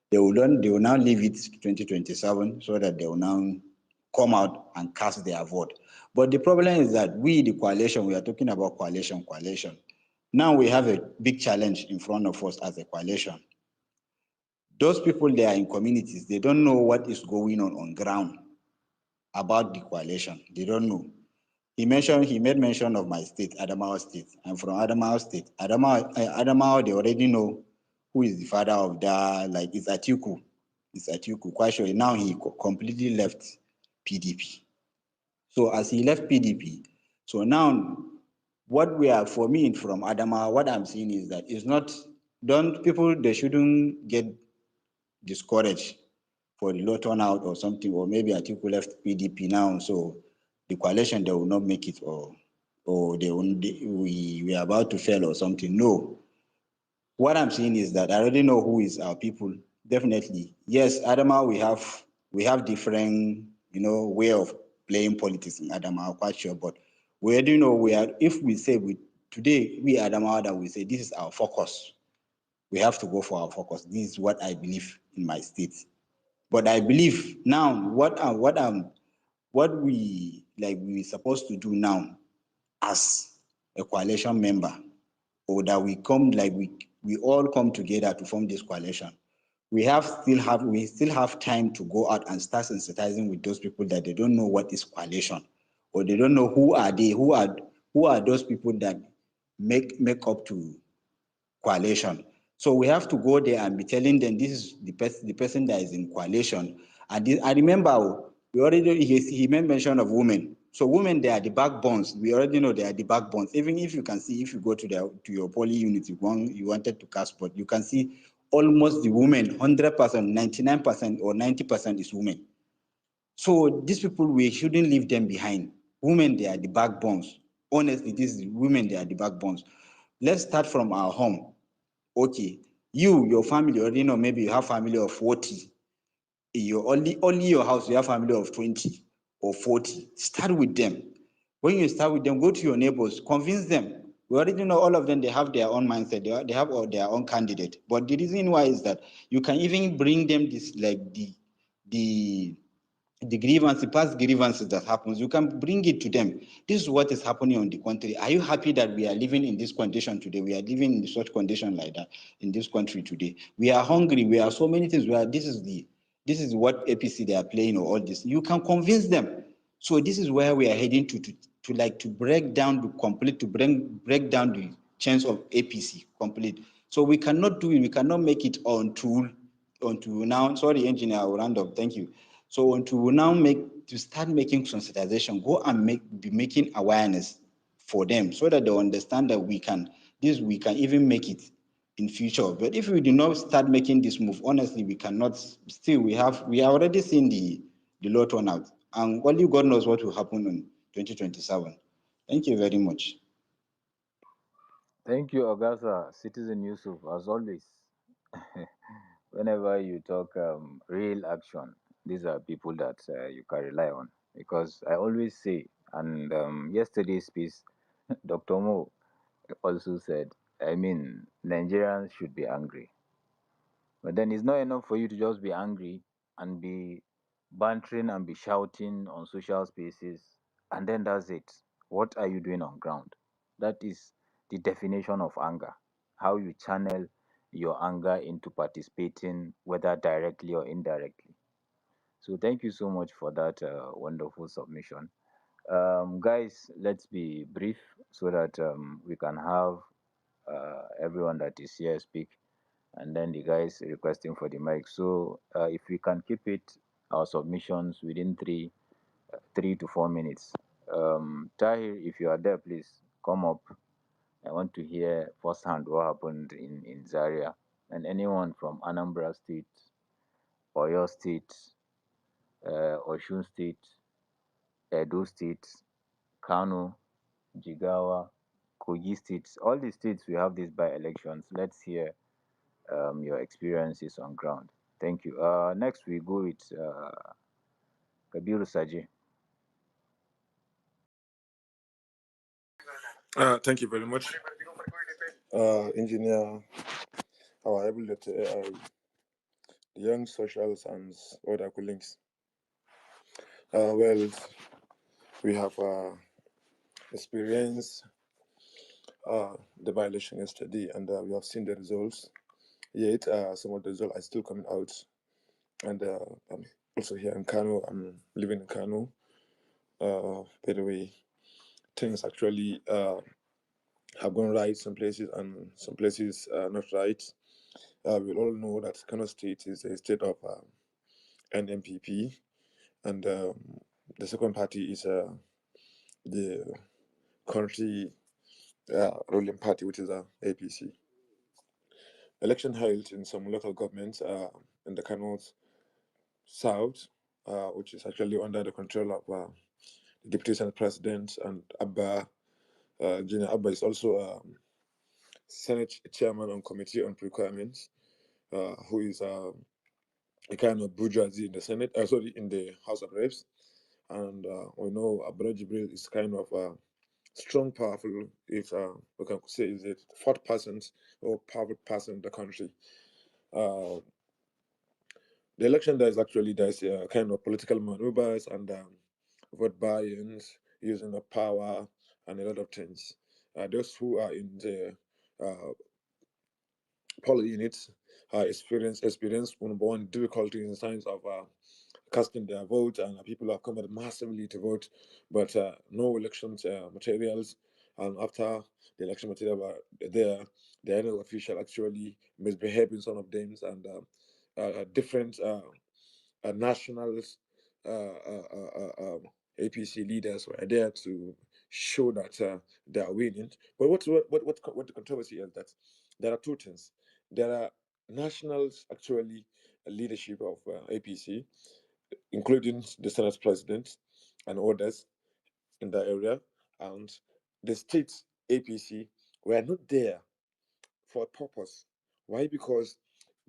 They will now leave it 2027 so that they will now come out and cast their vote. But the problem is that we, the coalition, we are talking about coalition. Now we have a big challenge in front of us as a coalition. Those people, they are in communities, they don't know what is going on ground about the coalition. They don't know. He made mention of my state, Adamawa State. I'm from Adamawa State. Adamawa, they already know who is the father of that, like it's Atiku. It's Atiku, quite sure. Now he completely left PDP. So as he left PDP, so now what we are, for me from Adamawa, what I'm seeing is that it's not, don't people, they shouldn't get discouraged for the low turnout or something, or maybe Atiku left PDP now, so the coalition, they will not make it, or we are about to fail or something. No. What I'm saying is that I already know who is our people. Definitely. Yes, Adama, we have different, way of playing politics in Adama, I'm quite sure, but we already know if we say today, we Adama, that we say this is our focus. We have to go for our focus. This is what I believe in my state. But I believe now what we supposed to do now as a coalition member, or that we all come together to form this coalition. We still have time to go out and start sensitizing with those people that they don't know what is coalition, or they don't know who are they, who are those people that make up to coalition. So we have to go there and be telling them this is the person that is in coalition. And I remember he made mention of women. So women, they are the backbones. We already know they are the backbones. Even if you can see, if you go to your poly unit, you wanted to cast, but you can see almost the women, 100%, 99% or 90% is women. So these people, we shouldn't leave them behind. Women, they are the backbones. Honestly, women, they are the backbones. Let's start from our home. Okay, your family already know, maybe you have family of 40. Only your house, you have family of 20 or 40. Start with them. When you start with them, go to your neighbors, convince them. We already know all of them, they have their own mindset, they have their own candidate. But the reason why is that you can even bring them this, like the grievance, the past grievances that happens, you can bring it to them. This is what is happening on the country. Are you happy that we are living in this condition today? We are living in such condition like that in this country today. We are hungry. We are so many things. This is what APC they are playing, or all this. You can convince them. So this is where we are heading to break down break down the chance of APC complete. So we cannot do it. We cannot make it until now. Sorry, engineer, I will round up. Thank you. So until now start making sensitization, go and be making awareness for them, so that they understand that we can this we can even make it in future. But if we do not start making this move, honestly, we cannot. Still, we are already seen the low turnout, and only God knows what will happen in 2027. Thank you very much.
Thank you, Augusta, Citizen Yusuf, as always. Whenever you talk real action, these are people that you can rely on. Because I always say, and yesterday's piece, Dr. Mo also said, I mean, Nigerians should be angry. But then it's not enough for you to just be angry and be bantering and be shouting on social spaces, and then that's it. What are you doing on ground? That is the definition of anger. How you channel your anger into participating, whether directly or indirectly. So thank you so much for that wonderful submission. Guys, let's be brief so that we can have everyone that is here speak, and then the guys requesting for the mic. So if we can keep it our submissions within 3 to 4 minutes. Tahir, if you are there, please come up. I want to hear firsthand what happened in Zaria, and anyone from Anambra State, Oyo State, Oshun State, Edo State, Kano, Jigawa, Kogi State, all the states we have these by elections. Let's hear your experiences on ground. Thank you. Next, we go with Kabiru Saji.
Thank you very much, Engineer, our able to AI, the young socials and other colleagues. Well, we have experienced the violation yesterday, and we have seen the results. Yet, some of the results are still coming out. And I'm also here in Kano. I'm living in Kano. By the way, things actually have gone right some places, and some places not right. We all know that Kano State is a state of NMPP, and the second party is the country ruling party, which is APC. Election held in some local governments in the Kano South, which is actually under the control of the Deputy Senate President, and Abba. Junior Abba is also Senate Chairman on Committee on Requirements, who is a kind of bourgeoisie in the Senate, sorry, in the House of Reps. And we know Abra Jibril is kind of strong, powerful, if we can say, is it fourth person or powerful person in the country. Uh, the election there's a kind of political maneuvers and vote buy-ins, using of power, and a lot of things. Those who are in the uh, poll units experience number one difficulties in signs of casting their vote, and people have come out massively to vote, but no elections materials. And after the election material were there, the NL official actually misbehaved in some of them, and different nationals, APC leaders were there to show that they are winning. But what the controversy is that there are two things. There are nationals actually leadership of APC, including the Senate president and others in the area, and the state APC were not there for a purpose. Why? Because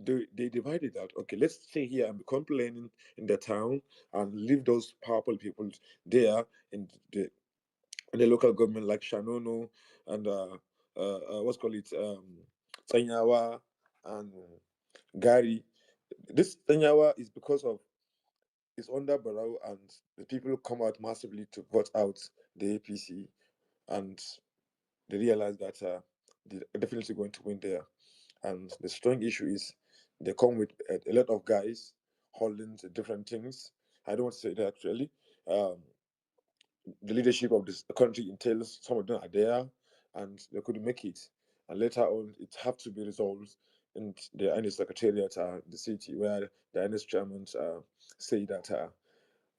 they divided out. Okay, let's stay here and be complaining in the town and leave those powerful people there in the local government like Shanono and what's called it Tanyawa and Gary. This Tanyawa is because of it's under Barrow, and the people come out massively to vote out the APC, and they realize that they're definitely going to win there. And the strong issue is they come with a lot of guys holding the different things. I don't want to say that actually. Um, the leadership of this country entails some of them are there, and they couldn't make it. And later on, it have to be resolved in the NS Secretariat, the city, where the NS chairman say that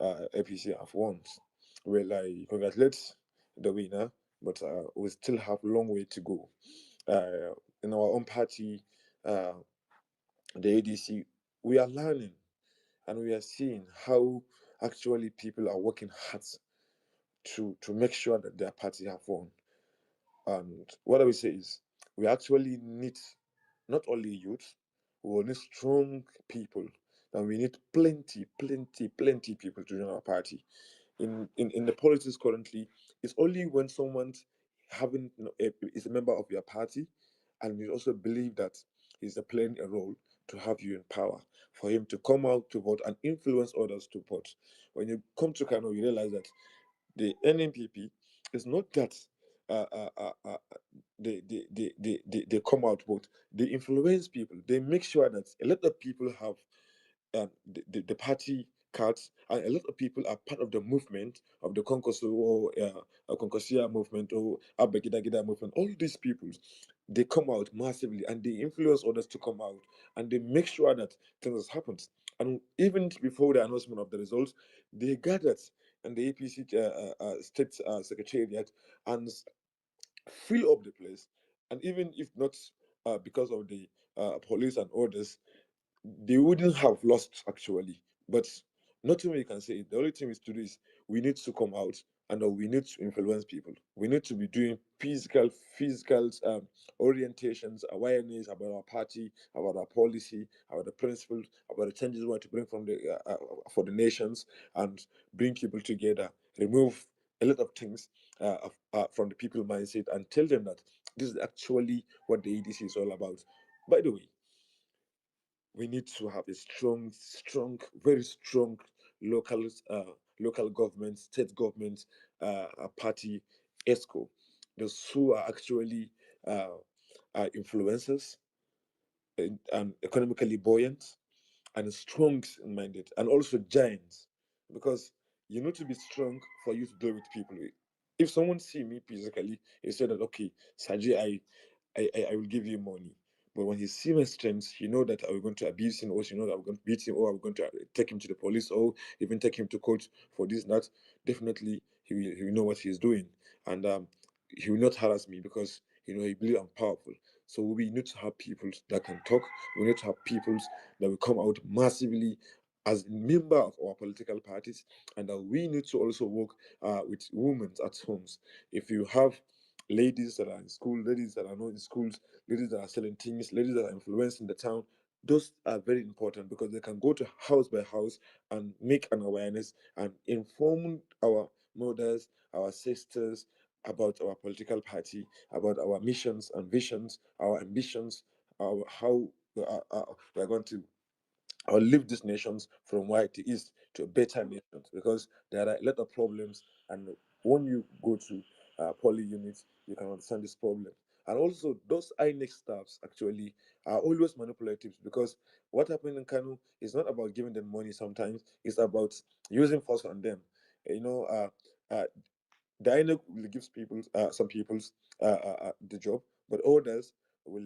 APC have won. Well, I congratulate the winner, but we still have a long way to go. in our own party, uh, the ADC, we are learning and we are seeing how actually people are working hard to make sure that their party have won. And what I will say is, we actually need not only youth, we will need strong people, and we need plenty people to join our party. In the politics currently, it's only when someone's having is a member of your party, and you also believe that he's playing a role to have you in power, for him to come out to vote and influence others to vote. When you come to Kano, you realize that the NNPP is not that uh, uh, uh, uh, they come out, but they influence people. They make sure that a lot of people have the party cards, and a lot of people are part of the movement of the Konkoso or Konkosia movement or Abegida Gida movement. All these people, they come out massively and they influence others to come out, and they make sure that things happen. And even before the announcement of the results, they gathered in the APC state secretariat and fill up the place. And even if not because of the police and orders, they wouldn't have lost actually. But nothing we can say. The only thing is to do is we need to come out and we need to influence people. We need to be doing physical orientations, awareness about our party, about our policy, about the principles, about the changes we want to bring from the for the nations, and bring people together. Remove a lot of things from the people mindset and tell them that this is actually what the EDC is all about. By the way, we need to have a very strong local local government, state government, party, ESCO. Those who are actually uh, influencers and economically buoyant and strong minded and also giants, because you need to be strong for you to deal with people. If someone see me physically, he said that okay, Saji, I will give you money. But when he see my strength, he know that I'm going to abuse him, or he know that I'm going to beat him, or I'm going to take him to the police, or even take him to court for this, that. Definitely, he will know what he's doing, and he will not harass me because he believe I'm powerful. So we need to have people that can talk. We need to have people that will come out massively as a member of our political parties, and that we need to also work with women at homes. If you have ladies that are in school, ladies that are not in schools, ladies that are selling things, ladies that are influencing the town, those are very important because they can go to house by house and make an awareness and inform our mothers, our sisters about our political party, about our missions and visions, our ambitions, how we are going to or lift these nations from where it is to a better nation, because there are a lot of problems, and when you go to poly units you can understand this problem. And also those INEC staffs actually are always manipulative, because what happened in Kanu is not about giving them money. Sometimes it's about using force on them. you know uh, uh, the INEC will give people some people's the job, but others will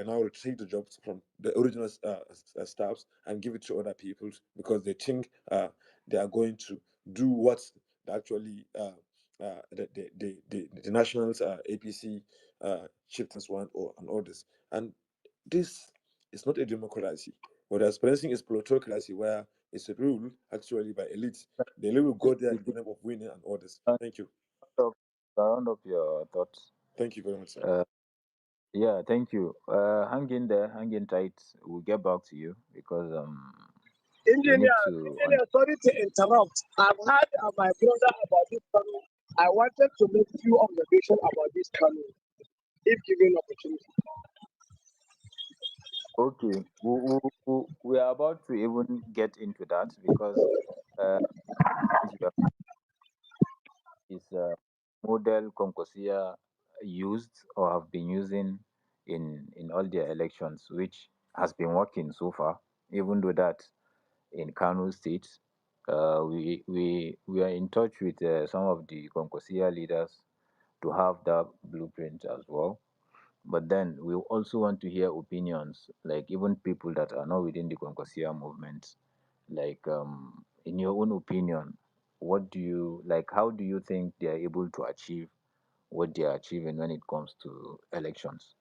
now retrieve the jobs from the original staffs and give it to other people because they think they are going to do what actually the nationals APC chieftains want or and others. And this is not a democracy. What they're experiencing is plutocracy, where it's a rule actually by elites. The elite will go there in the name of winning and others. Thank you.
Round up, round up your thoughts.
Thank you very much, sir.
Uh, yeah, thank you. Hang in there, hang in tight. We'll get back to you because we need to.
Engineer, sorry to interrupt. I've heard my brother about this canoe. I wanted to make few observations about this canoe, if given opportunity.
Okay, we are about to even get into that because uh, as you have is model Concosia used or have been using in all their elections, which has been working so far. Even though that in Kano State, we are in touch with some of the Concosia leaders to have that blueprint as well. But then we also want to hear opinions, like even people that are not within the Concosia movement. Like, in your own opinion, what do you like? How do you think they are able to achieve what they are achieving when it comes to elections?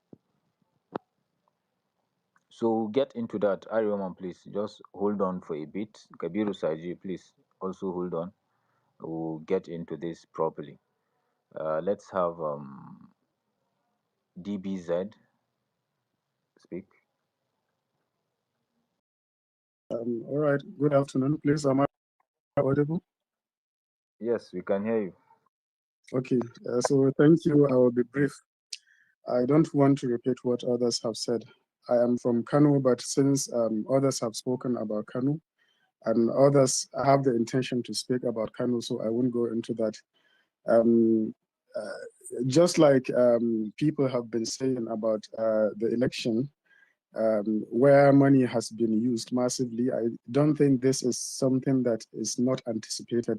So we'll get into that. Ariman, please just hold on for a bit. Kabiru Saji, please also hold on. We'll get into this properly. Let's have DBZ speak.
All right. Good afternoon. Please, am I audible?
Yes, we can hear you.
Okay. So thank you. I will be brief. I don't want to repeat what others have said. I am from Kano, but since others have spoken about Kano and others have the intention to speak about Kano, so I won't go into that. Um, just like people have been saying about the election, where money has been used massively, I don't think this is something that is not anticipated.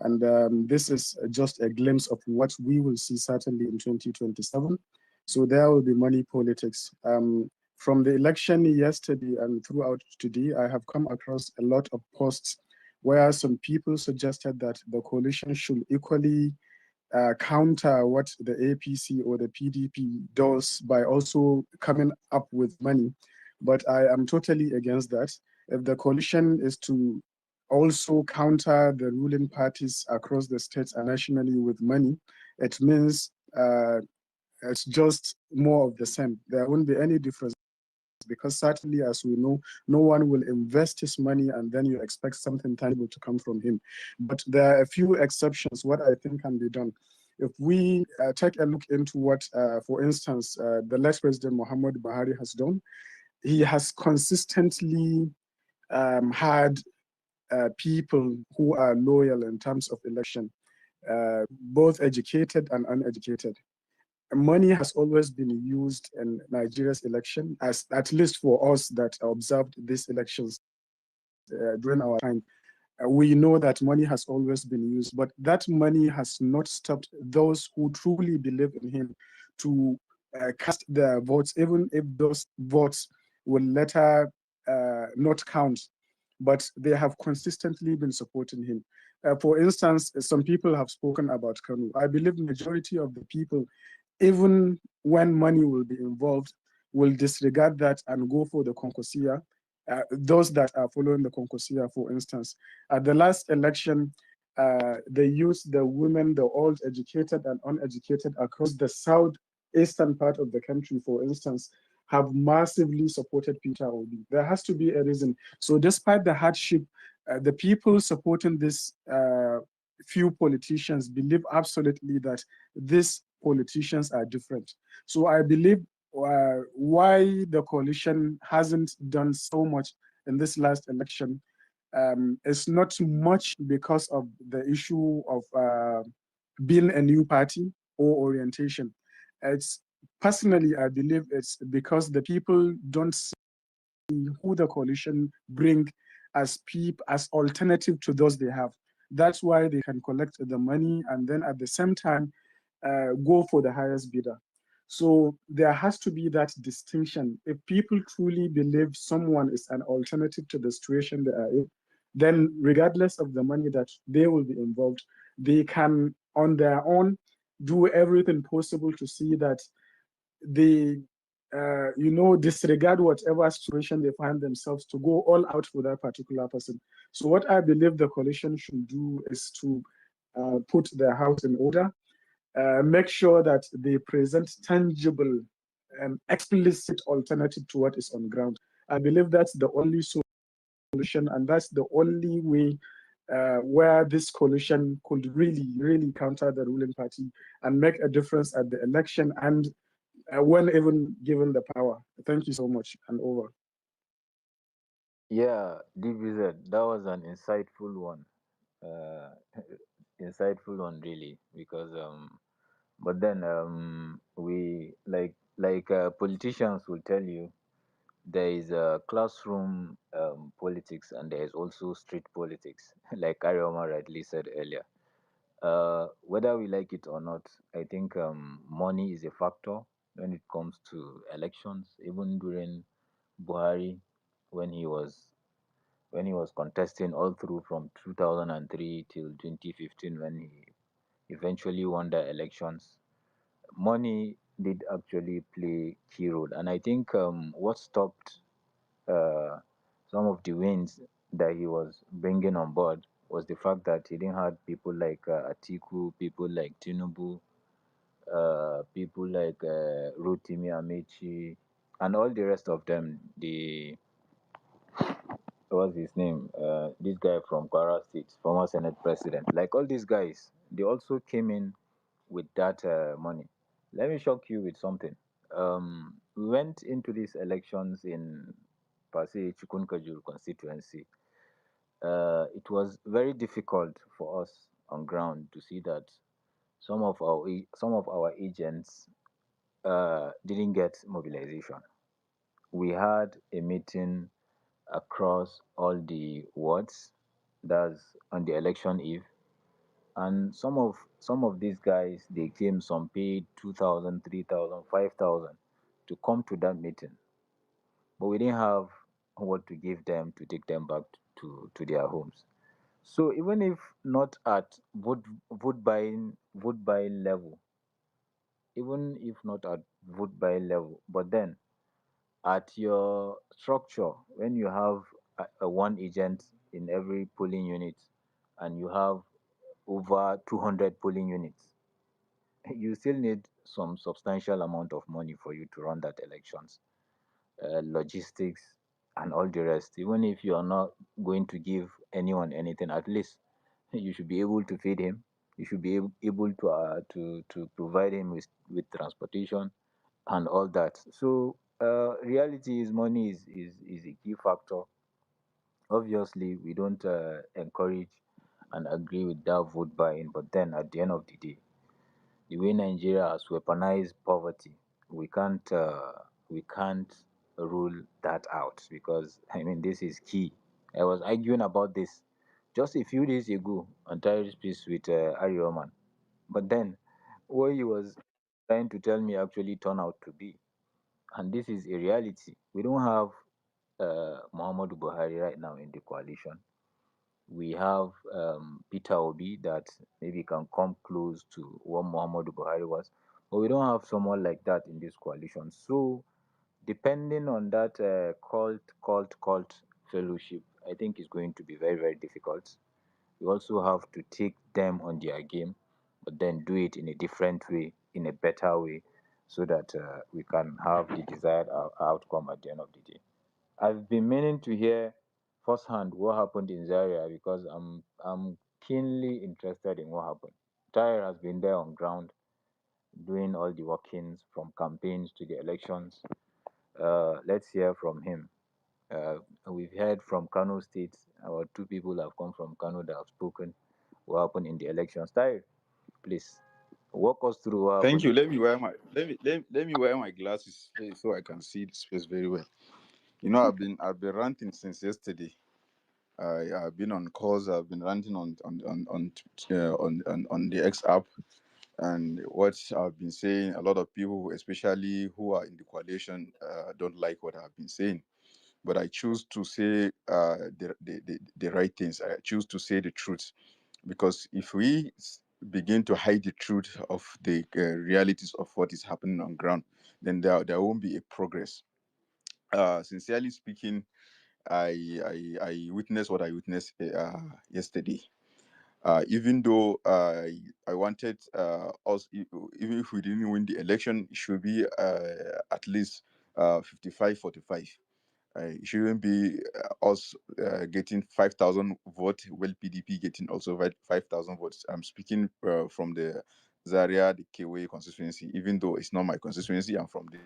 And this is just a glimpse of what we will see certainly in 2027. So there will be money politics. From the election yesterday and throughout today, I have come across a lot of posts where some people suggested that the coalition should equally counter what the APC or the PDP does by also coming up with money. But I am totally against that. If the coalition is to also counter the ruling parties across the states and nationally with money, it means it's just more of the same. There won't be any difference because certainly, as we know, no one will invest his money and then you expect something tangible to come from him. But there are a few exceptions, what I think can be done. If we take a look into what, for instance, the late President Muhammad Buhari has done, he has consistently had people who are loyal in terms of election, both educated and uneducated. Money has always been used in Nigeria's election, as at least for us that observed these elections during our time. We know that money has always been used, but that money has not stopped those who truly believe in him to cast their votes, even if those votes will later not count. But they have consistently been supporting him. For instance, some people have spoken about Kanu. I believe majority of the people, even when money will be involved, will disregard that and go for the Concosia. Those that are following the Concosia, for instance. At the last election, the youth, the women, the old, educated and uneducated across the southeastern part of the country, for instance, have massively supported Peter Obi. There has to be a reason. So despite the hardship, the people supporting this few politicians believe absolutely that these politicians are different. So I believe why the coalition hasn't done so much in this last election is not much because of the issue of being a new party or orientation. It's personally, I believe it's because the people don't see who the coalition bring as as alternative to those they have. That's why they can collect the money and then at the same time go for the highest bidder. So there has to be that distinction. If people truly believe someone is an alternative to the situation they are in, then regardless of the money that they will be involved, they can on their own do everything possible to see that they disregard whatever situation they find themselves to go all out for that particular person. So what I believe the coalition should do is to put their house in order, make sure that they present tangible and explicit alternative to what is on ground. I believe that's the only solution, and that's the only way where this coalition could really, really counter the ruling party and make a difference at the election and when even given the power. Thank you so much, and over.
Yeah, DBZ, that was an insightful one. Uh, insightful one, really, because but then we politicians will tell you there is a classroom politics and there is also street politics, like Arioma rightly said earlier. Whether we like it or not, I think money is a factor when it comes to elections. Even during Buhari, when he was contesting all through from 2003 till 2015, when he eventually won the elections, money did actually play key role, and I think what stopped uh, some of the wins that he was bringing on board was the fact that he didn't have people like Atiku, people like Tinubu, people like Rotimi Amechi, and all the rest of them. The what's his name? This guy from Kwara State, former Senate president. Like all these guys, they also came in with that money. Let me shock you with something. We went into these elections in Pasay Chikunkajur constituency. It was very difficult for us on ground to see that some of our agents didn't get mobilization. We had a meeting across all the wards, that's on the election eve, and some of these guys, they came, some paid 2,000, 3,000, 5,000 to come to that meeting, but we didn't have what to give them to take them back to their homes. So even if not at vote buying level, even if not at vote buying level, but then at your structure, when you have a one agent in every polling unit and you have over 200 polling units, you still need some substantial amount of money for you to run that elections, logistics, and all the rest. Even if you are not going to give anyone anything, at least you should be able to feed him. You should be able to provide him with transportation and all that. So reality is money is a key factor. Obviously, we don't encourage and agree with that vote buying, but then at the end of the day, the way Nigeria has weaponized poverty, we can't rule that out, because I mean this is key. I was arguing about this just a few days ago on Tyrese Peace with Arioman, but then what he was trying to tell me actually turned out to be, and this is a reality. We don't have Muhammadu Buhari right now in the coalition. We have Peter Obi that maybe can come close to what Muhammadu Buhari was, but we don't have someone like that in this coalition. So, depending on that cult fellowship, I think it's going to be very, very difficult. We also have to take them on their game, but then do it in a different way, in a better way, so that we can have the desired outcome at the end of the day. I've been meaning to hear firsthand what happened in Zaria, because I'm keenly interested in what happened. Tyre has been there on ground doing all the workings from campaigns to the elections. Let's hear from him. We've heard from Kano State. Our two people have come from Kano that have spoken what happened in the elections. Tyre, please walk us through what
Thank
happened.
you. Let me wear my glasses so I can see the space very well. I've been ranting since yesterday. I've been on calls. I've been ranting on the X app, and what I've been saying. A lot of people, especially who are in the coalition, don't like what I've been saying. But I choose to say the right things. I choose to say the truth, because if we begin to hide the truth of the realities of what is happening on ground, then there won't be a progress. Sincerely speaking, I witnessed what I witnessed yesterday. Even though I wanted us, even if we didn't win the election, it should be at least 55-45. It shouldn't be us getting 5,000 votes, while PDP getting also 5,000 votes. I'm speaking from the Zaria, the Kewe constituency, even though it's not my constituency, I'm from there.